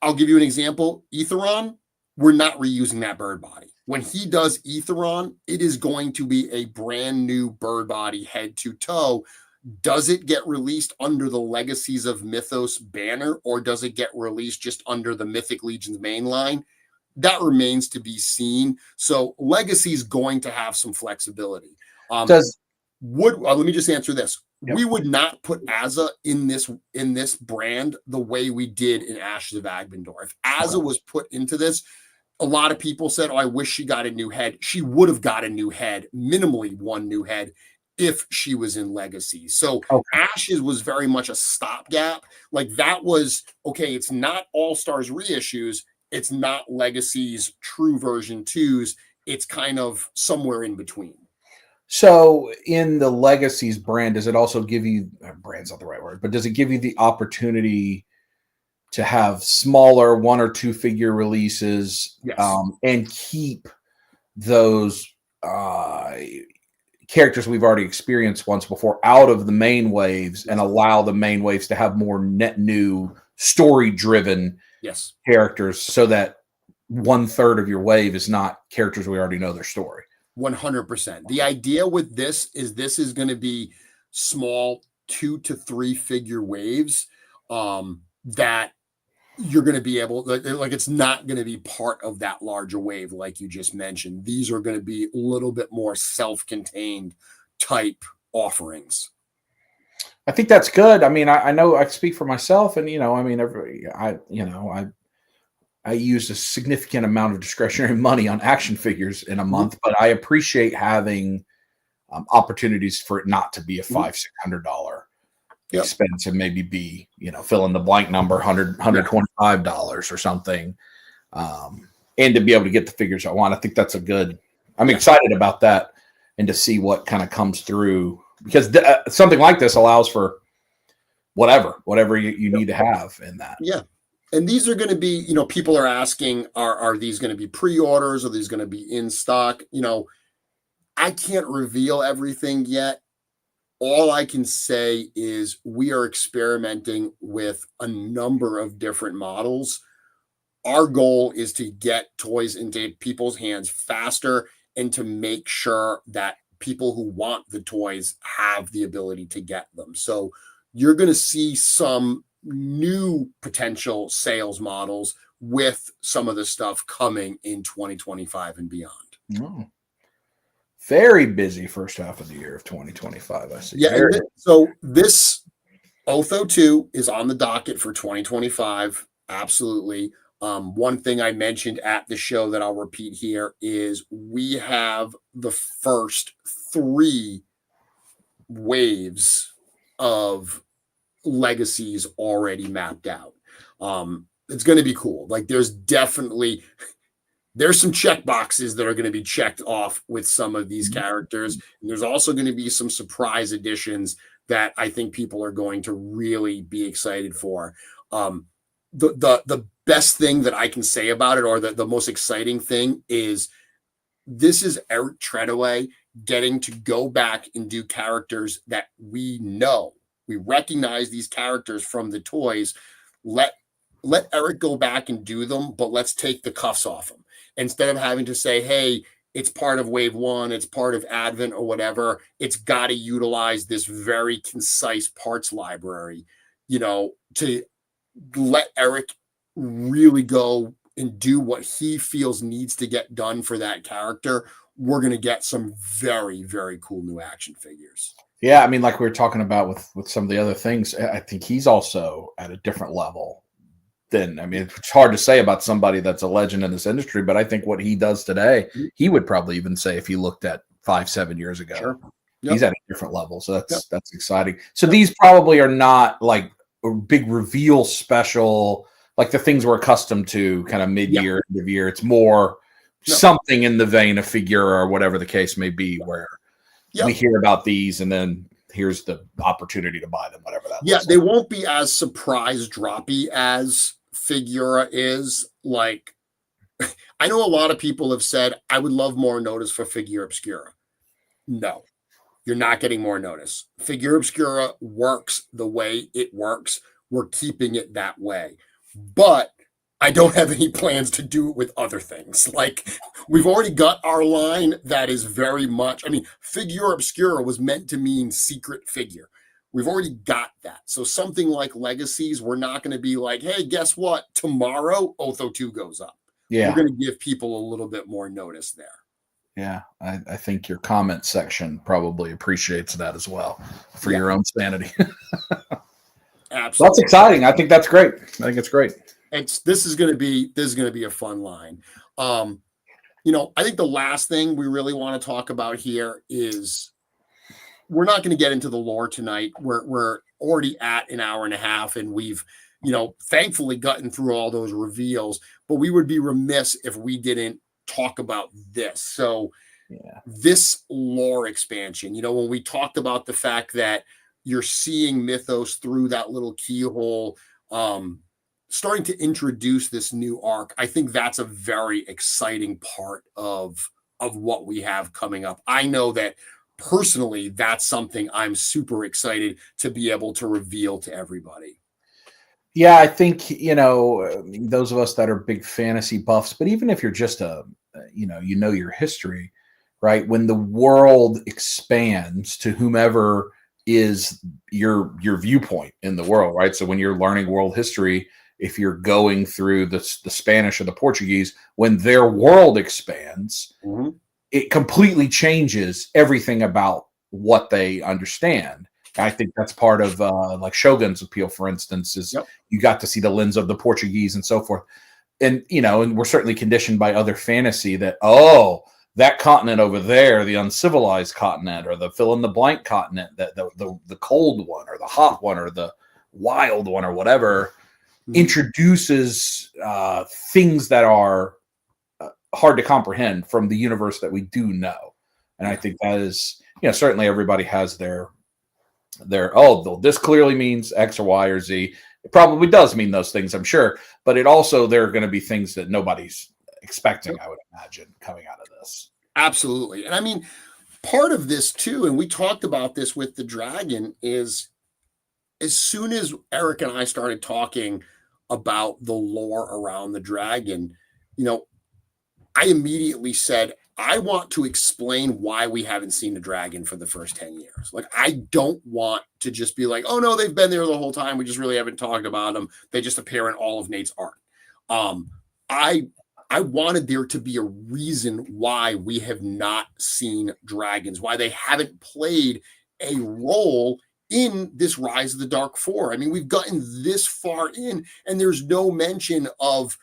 I'll give you an example. Aetheron, we're not reusing that bird body. When he does Aetheron, it is going to be a brand new bird body head to toe. Does it get released under the Legacies of Mythos banner, or does it get released just under the Mythic Legion's main line? That remains to be seen. So Legacy is going to have some flexibility. Let me just answer this. Yep. We would not put Azza in this brand the way we did in Ashes of Agbendor. If Azza was put into this, a lot of people said, "Oh, I wish she got a new head." She would have got a new head, minimally one new head, if she was in Legacy. So Ashes was very much a stopgap. Like that was, okay, it's not All-Stars reissues. It's not Legacy's true version 2s. It's kind of somewhere in between. So in the Legacies brand, does it also give you, brand's not the right word, but does it give you the opportunity to have smaller 1 or 2 figure releases and keep those characters we've already experienced once before out of the main waves and allow the main waves to have more net new story driven characters so that 1/3 of your wave is not characters we already know their story? 100%. The idea with this is going to be small 2 to 3 figure waves that you're going to be able, like it's not going to be part of that larger wave like you just mentioned. These are going to be a little bit more self-contained type offerings. I think that's good. I mean, I know I speak for myself, and I use a significant amount of discretionary money on action figures in a month, but I appreciate having opportunities for it not to be a $500-$600 expense and maybe be, fill in the blank number, $125 or something. And to be able to get the figures I want. I think that's I'm excited about that and to see what kind of comes through, because something like this allows for whatever you need to have in that. Yeah. And these are going to be, people are asking, are these going to be pre-orders? Are these going to be in stock? I can't reveal everything yet. All I can say is we are experimenting with a number of different models. Our goal is to get toys into people's hands faster and to make sure that people who want the toys have the ability to get them. So you're going to see some new potential sales models with some of the stuff coming in 2025 and beyond. Oh. Very busy first half of the year of 2025. I see. Yeah. So this Otho 2 is on the docket for 2025. Absolutely. One thing I mentioned at the show that I'll repeat here is we have the first 3 waves of legacies already mapped out. It's going to be cool. Like there's some check boxes that are going to be checked off with some of these characters. And there's also going to be some surprise additions that I think people are going to really be excited for. The best thing that I can say about it, or the most exciting thing, is this is Eric Treadaway getting to go back and do characters that we know. We recognize these characters from the toys. Let Eric go back and do them, but let's take the cuffs off him. Instead of having to say, hey, it's part of wave 1, it's part of Advent or whatever, it's got to utilize this very concise parts library, to let Eric really go and do what he feels needs to get done for that character. We're going to get some very, very cool new action figures. Yeah, I mean, like we were talking about with some of the other things, I think he's also at a different level. Then, I mean, it's hard to say about somebody that's a legend in this industry, but I think what he does today, he would probably even say if you looked at 5-7 years ago, sure. Yep. He's at a different level. So that's exciting. So these probably are not like a big reveal special, like the things we're accustomed to kind of mid-year, end of year. It's more something in the vein of Figura or whatever the case may be, where we hear about these and then here's the opportunity to buy them, whatever that they won't be as surprise droppy as Figura is. Like, I know a lot of people have said, I would love more notice for Figura Obscura. No, you're not getting more notice. Figura Obscura works the way it works. We're keeping it that way. But I don't have any plans to do it with other things. Like, we've already got our line that is very much, Figura Obscura was meant to mean secret figure. We've already got that. So something like Legacies, we're not going to be like, hey, guess what? Tomorrow, Otho 2 goes up. Yeah. We're going to give people a little bit more notice there. Yeah, I think your comment section probably appreciates that as well for your own sanity. Absolutely. That's exciting. I think that's great. I think it's great. This is going to be a fun line. I think the last thing we really want to talk about here is we're not going to get into the lore tonight. We're already at an hour and a half, and we've, thankfully gotten through all those reveals, but we would be remiss if we didn't talk about this. So this lore expansion, when we talked about the fact that you're seeing Mythos through that little keyhole, starting to introduce this new arc, I think that's a very exciting part of what we have coming up. I know that personally, that's something I'm super excited to be able to reveal to everybody. Yeah, I think, those of us that are big fantasy buffs, but even if you're just your history, right? When the world expands to whomever is your viewpoint in the world, right? So when you're learning world history, if you're going through the Spanish or the Portuguese, when their world expands, it completely changes everything about what they understand. I think that's part of like Shogun's appeal, for instance, is you got to see the lens of the Portuguese and so forth. And, and we're certainly conditioned by other fantasy that, that continent over there, the uncivilized continent, or the fill in the blank continent, that the cold one or the hot one or the wild one or whatever, introduces things that are hard to comprehend from the universe that we do know. And I think that is, certainly everybody has their this clearly means X or Y or Z. It probably does mean those things, I'm sure, but it also, there are going to be things that nobody's expecting, I would imagine, coming out of this. Absolutely. And part of this too, and we talked about this with the dragon, is as soon as Eric and I started talking about the lore around the dragon, I immediately said, I want to explain why we haven't seen a dragon for the first 10 years. Like, I don't want to just be like, oh no, they've been there the whole time. We just really haven't talked about them. They just appear in all of Nate's art. I wanted there to be a reason why we have not seen dragons, why they haven't played a role in this Rise of the Dark Four. I mean, we've gotten this far in, and there's no mention of,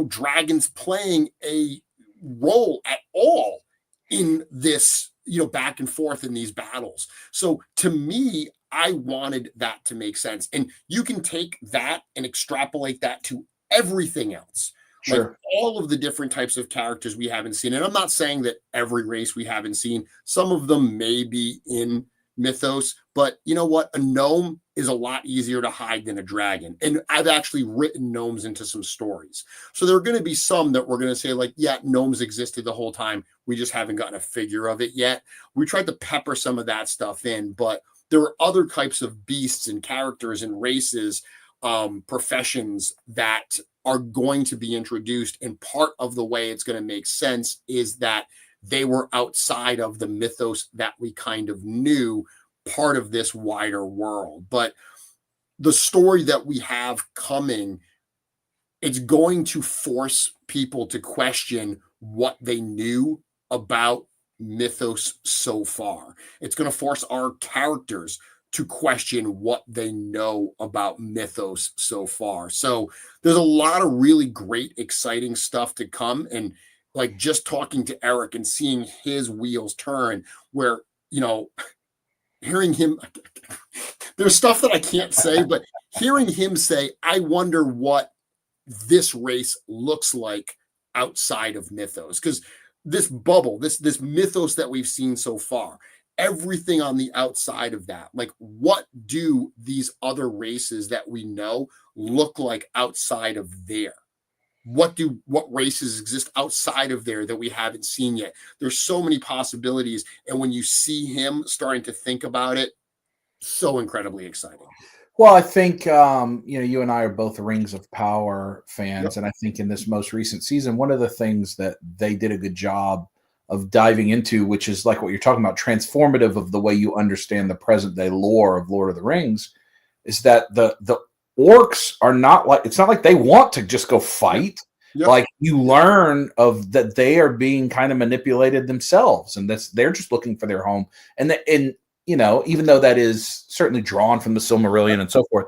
dragons playing a role at all in this, back and forth in these battles. So to me, I wanted that to make sense. And you can take that and extrapolate that to everything else. Sure. Like all of the different types of characters we haven't seen. And I'm not saying that every race we haven't seen, some of them may be in Mythos, but you know what? A gnome is a lot easier to hide than a dragon. And I've actually written gnomes into some stories. So there are going to be some that we're going to say like, yeah, gnomes existed the whole time. We just haven't gotten a figure of it yet. We tried to pepper some of that stuff in, but there are other types of beasts and characters and races, professions that are going to be introduced. And part of the way it's going to make sense is that they were outside of the mythos that we kind of knew, part of this wider world. But the story that we have coming, it's going to force people to question what they knew about mythos so far. It's going to force our characters to question what they know about mythos so far. So there's a lot of really great, exciting stuff to come. And like just talking to Eric and seeing his wheels turn, where, hearing him, there's stuff that I can't say, but hearing him say, I wonder what this race looks like outside of mythos. Because this bubble, this mythos that we've seen so far, everything on the outside of that, like what do these other races that we know look like outside of there? What races exist outside of there that we haven't seen yet? There's so many possibilities. And when you see him starting to think about it, so incredibly exciting. Well, I think, you and I are both Rings of Power fans. Yep. And I think in this most recent season, one of the things that they did a good job of diving into, which is like what you're talking about, transformative of the way you understand the present day lore of Lord of the Rings, is that the orcs are not like, it's not like they want to just go fight. Yep. Like you learn of that they are being kind of manipulated themselves, and they're just looking for their home. And even though that is certainly drawn from the Silmarillion and so forth,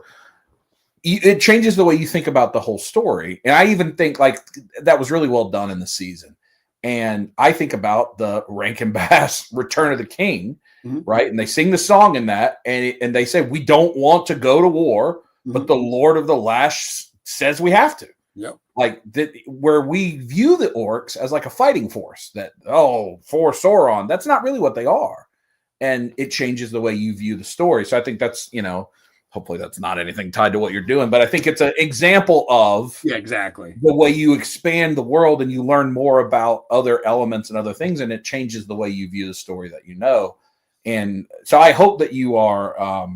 it changes the way you think about the whole story. And I even think like that was really well done in the season. And I think about the Rankin Bass Return of the King, mm-hmm. right? And they sing the song in that, and they say, we don't want to go to war, mm-hmm. but the Lord of the Lash says we have to. Yep. Like where we view the orcs as like a fighting force that, for Sauron, that's not really what they are. And it changes the way you view the story. So I think that's, hopefully that's not anything tied to what you're doing, but I think it's an example of exactly the way you expand the world and you learn more about other elements and other things, and it changes the way you view the story that you know. And so I hope that you are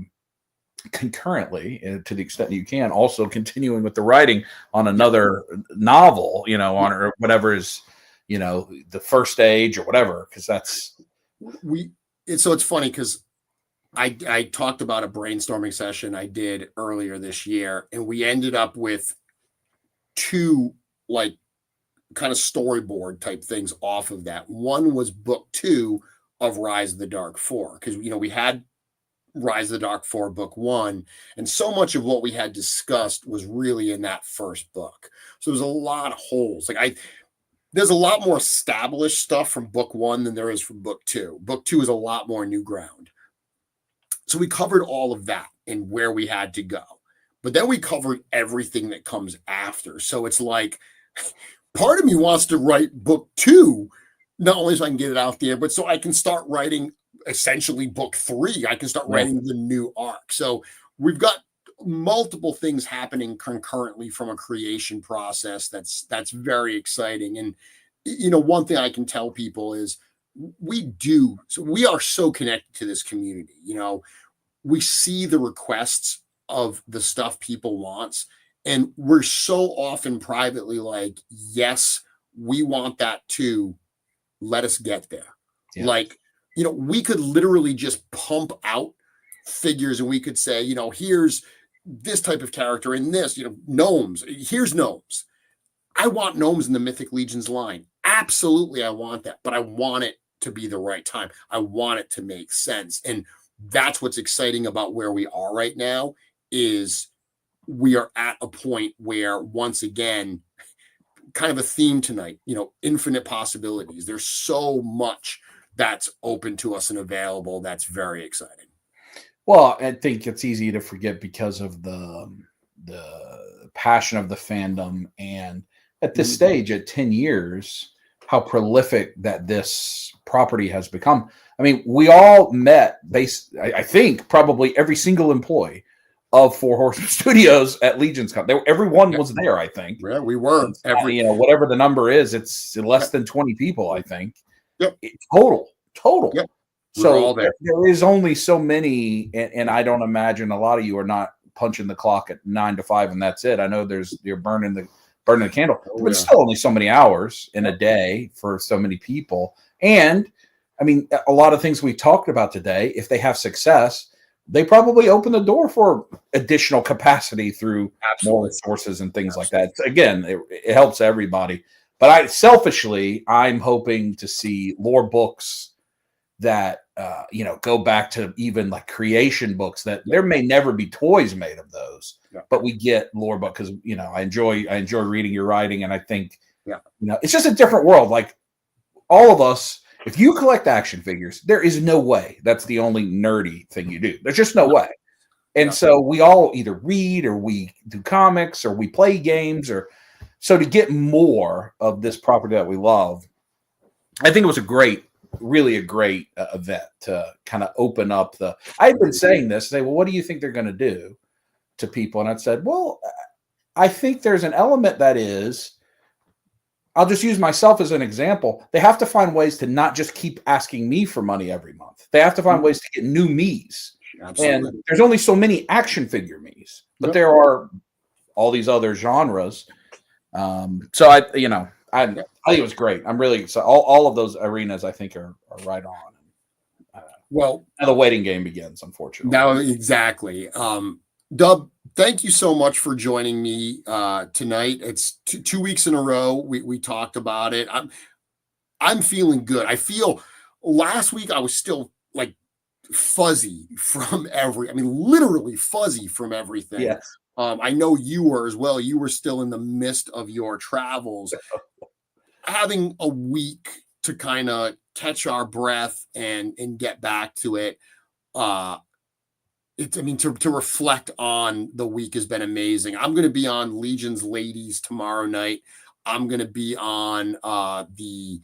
concurrently, to the extent that you can, also continuing with the writing on another novel, on or whatever is, the first age or whatever, because that's so it's funny because I talked about a brainstorming session I did earlier this year, and we ended up with two like kind of storyboard type things off of that. One was book 2 of Rise of the Dark Four, because we had Rise of the Dark Four book 1, and so much of what we had discussed was really in that first book. So there's a lot of holes. There's a lot more established stuff from book 1 than there is from book 2. Book 2 is a lot more new ground. So we covered all of that and where we had to go. But then we covered everything that comes after. So it's like, part of me wants to write book 2, not only so I can get it out there, but so I can start writing essentially book 3. I can start writing the new arc. So we've got multiple things happening concurrently from a creation process that's very exciting. And one thing I can tell people is we are so connected to this community. We see the requests of the stuff people want, and we're so often privately like, yes, we want that too. Let us get there. Yeah. Like, we could literally just pump out figures and we could say, here's this type of character in this, gnomes. Here's gnomes. I want gnomes in the Mythic Legions line. Absolutely, I want that, but I want it to be the right time. I want it to make sense. And that's what's exciting about where we are right now is we are at a point where, once again, kind of a theme tonight, infinite possibilities. There's so much that's open to us and available. That's very exciting. Well, I think it's easy to forget because of the passion of the fandom, and at this stage, at 10 years, how prolific that this property has become. I mean, we all met I think probably every single employee of Four Horsemen Studios at Legions Con. Everyone was there, I think. Yeah, we were. Whatever the number is, it's less than 20 people, I think. Yep. Total. Yep. So there is only so many, and I don't imagine a lot of you are not punching the clock at 9 to 5, and that's it. I know you're burning the candle, but it's still only so many hours in a day for so many people. And I mean, a lot of things we talked about today, if they have success, they probably open the door for additional capacity through more sources and things like that. Again, it helps everybody. But I'm hoping to see lore books that go back to even like creation books that there may never be toys made of those, but we get lore book because I enjoy reading your writing, and I think it's just a different world. Like all of us, if you collect action figures, there is no way that's the only nerdy thing you do. There's just no way. And so we all either read or we do comics or we play games, or so to get more of this property that we love, I think it was really a great event to kind of open up I've been saying this, well, what do you think they're going to do to people? And I said, well, I think there's an element that is, I'll just use myself as an example. They have to find ways to not just keep asking me for money every month. They have to find ways to get new me's. Absolutely. And there's only so many action figure me's, but there are all these other genres. So I think it was great. I'm really excited. All of those arenas, I think, are right on. Well, now the waiting game begins, unfortunately. Now, exactly. Dub, thank you so much for joining me tonight. It's 2 weeks in a row. We talked about it. I'm feeling good. I feel last week I was still like fuzzy from literally fuzzy from everything. Yes. I know you were as well. You were still in the midst of your travels. Having a week to kind of catch our breath and get back to it. To reflect on the week has been amazing. I'm going to be on Legion's Ladies tomorrow night. I'm going to be on the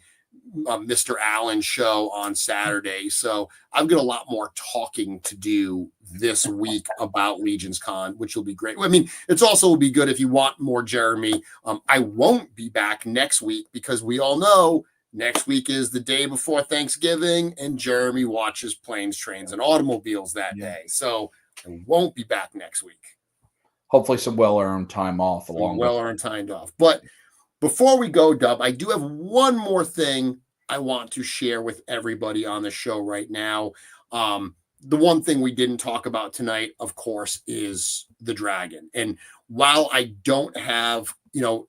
Mr. Allen show on Saturday. So I've got a lot more talking to do this week about Legion's Con, which will be great. I mean, it's also will be good if you want more Jeremy. I won't be back next week because we all know next week is the day before Thanksgiving and Jeremy watches Planes, Trains, and Automobiles that day. So I won't be back next week. Hopefully some well-earned time off. Well-earned time off. But before we go, Dub, I do have one more thing I want to share with everybody on the show right now. The one thing we didn't talk about tonight, of course, is the dragon. And while I don't have,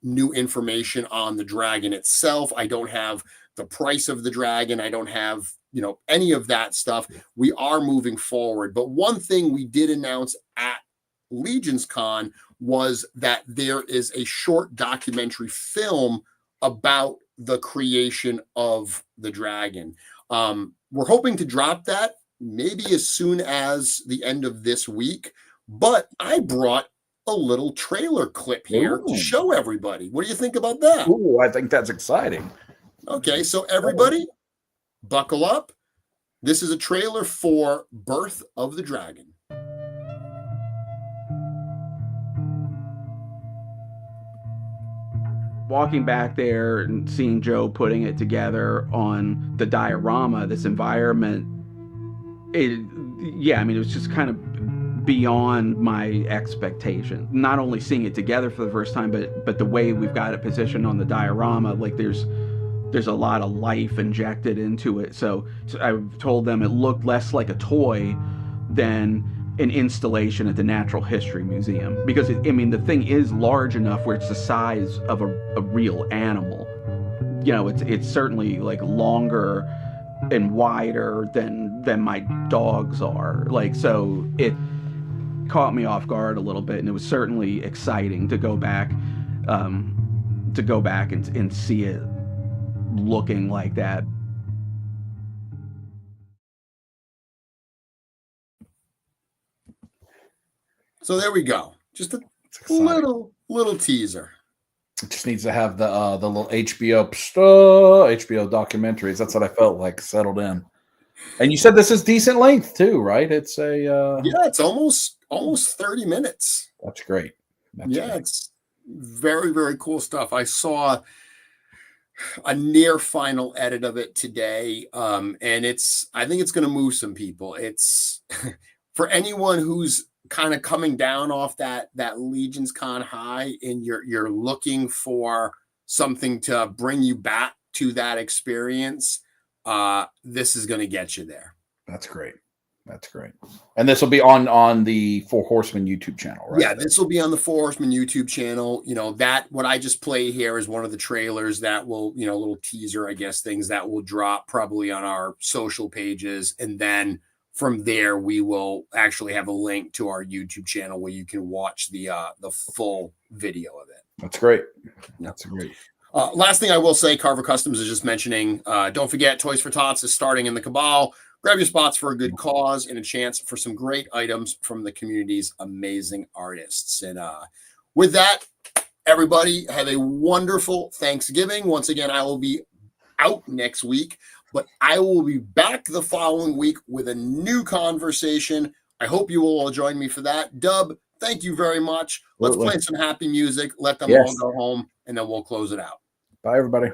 new information on the dragon itself, I don't have the price of the dragon, I don't have, any of that stuff. We are moving forward. But one thing we did announce at Legion's Con was that there is a short documentary film about the creation of the dragon. We're hoping to drop that maybe as soon as the end of this week, but I brought a little trailer clip here to show everybody. What do you think about that? Ooh, I think that's exciting. Okay, so everybody, buckle up. This is a trailer for Birth of the Dragon. Walking back there and seeing Joe putting it together on the diorama, this environment, it was just kind of beyond my expectation. Not only seeing it together for the first time, but the way we've got it positioned on the diorama, like there's a lot of life injected into it. So I've told them it looked less like a toy than an installation at the Natural History Museum, because the thing is large enough where it's the size of a real animal. It's certainly like longer and wider than my dogs are. Like, so it caught me off guard a little bit, and it was certainly exciting to go back and see it looking like that. So there we go. Just a little teaser. It just needs to have the little HBO documentaries. That's what I felt like settled in. And you said this is decent length too, right? It's it's almost 30 minutes. That's great. It's very, very cool stuff. I saw a near final edit of it today, and I think it's going to move some people. It's for anyone who's kind of coming down off that Legion's Con high, and you're looking for something to bring you back to that experience. This is going to get you there. That's great. And this will be on the Four Horsemen YouTube channel, right? Yeah, this will be on the Four Horsemen YouTube channel. That what I just played here is one of the trailers that will, a little teaser, I guess, things that will drop probably on our social pages. And then from there, we will actually have a link to our YouTube channel where you can watch the full video of it. That's great. That's great. Last thing I will say, Carver Customs is just mentioning, don't forget Toys for Tots is starting in the Cabal. Grab your spots for a good cause and a chance for some great items from the community's amazing artists. And with that, everybody have a wonderful Thanksgiving. Once again, I will be out next week, but I will be back the following week with a new conversation. I hope you will all join me for that. Dub, thank you very much. Let's play some happy music. Let them all go home, and then we'll close it out. Bye, everybody.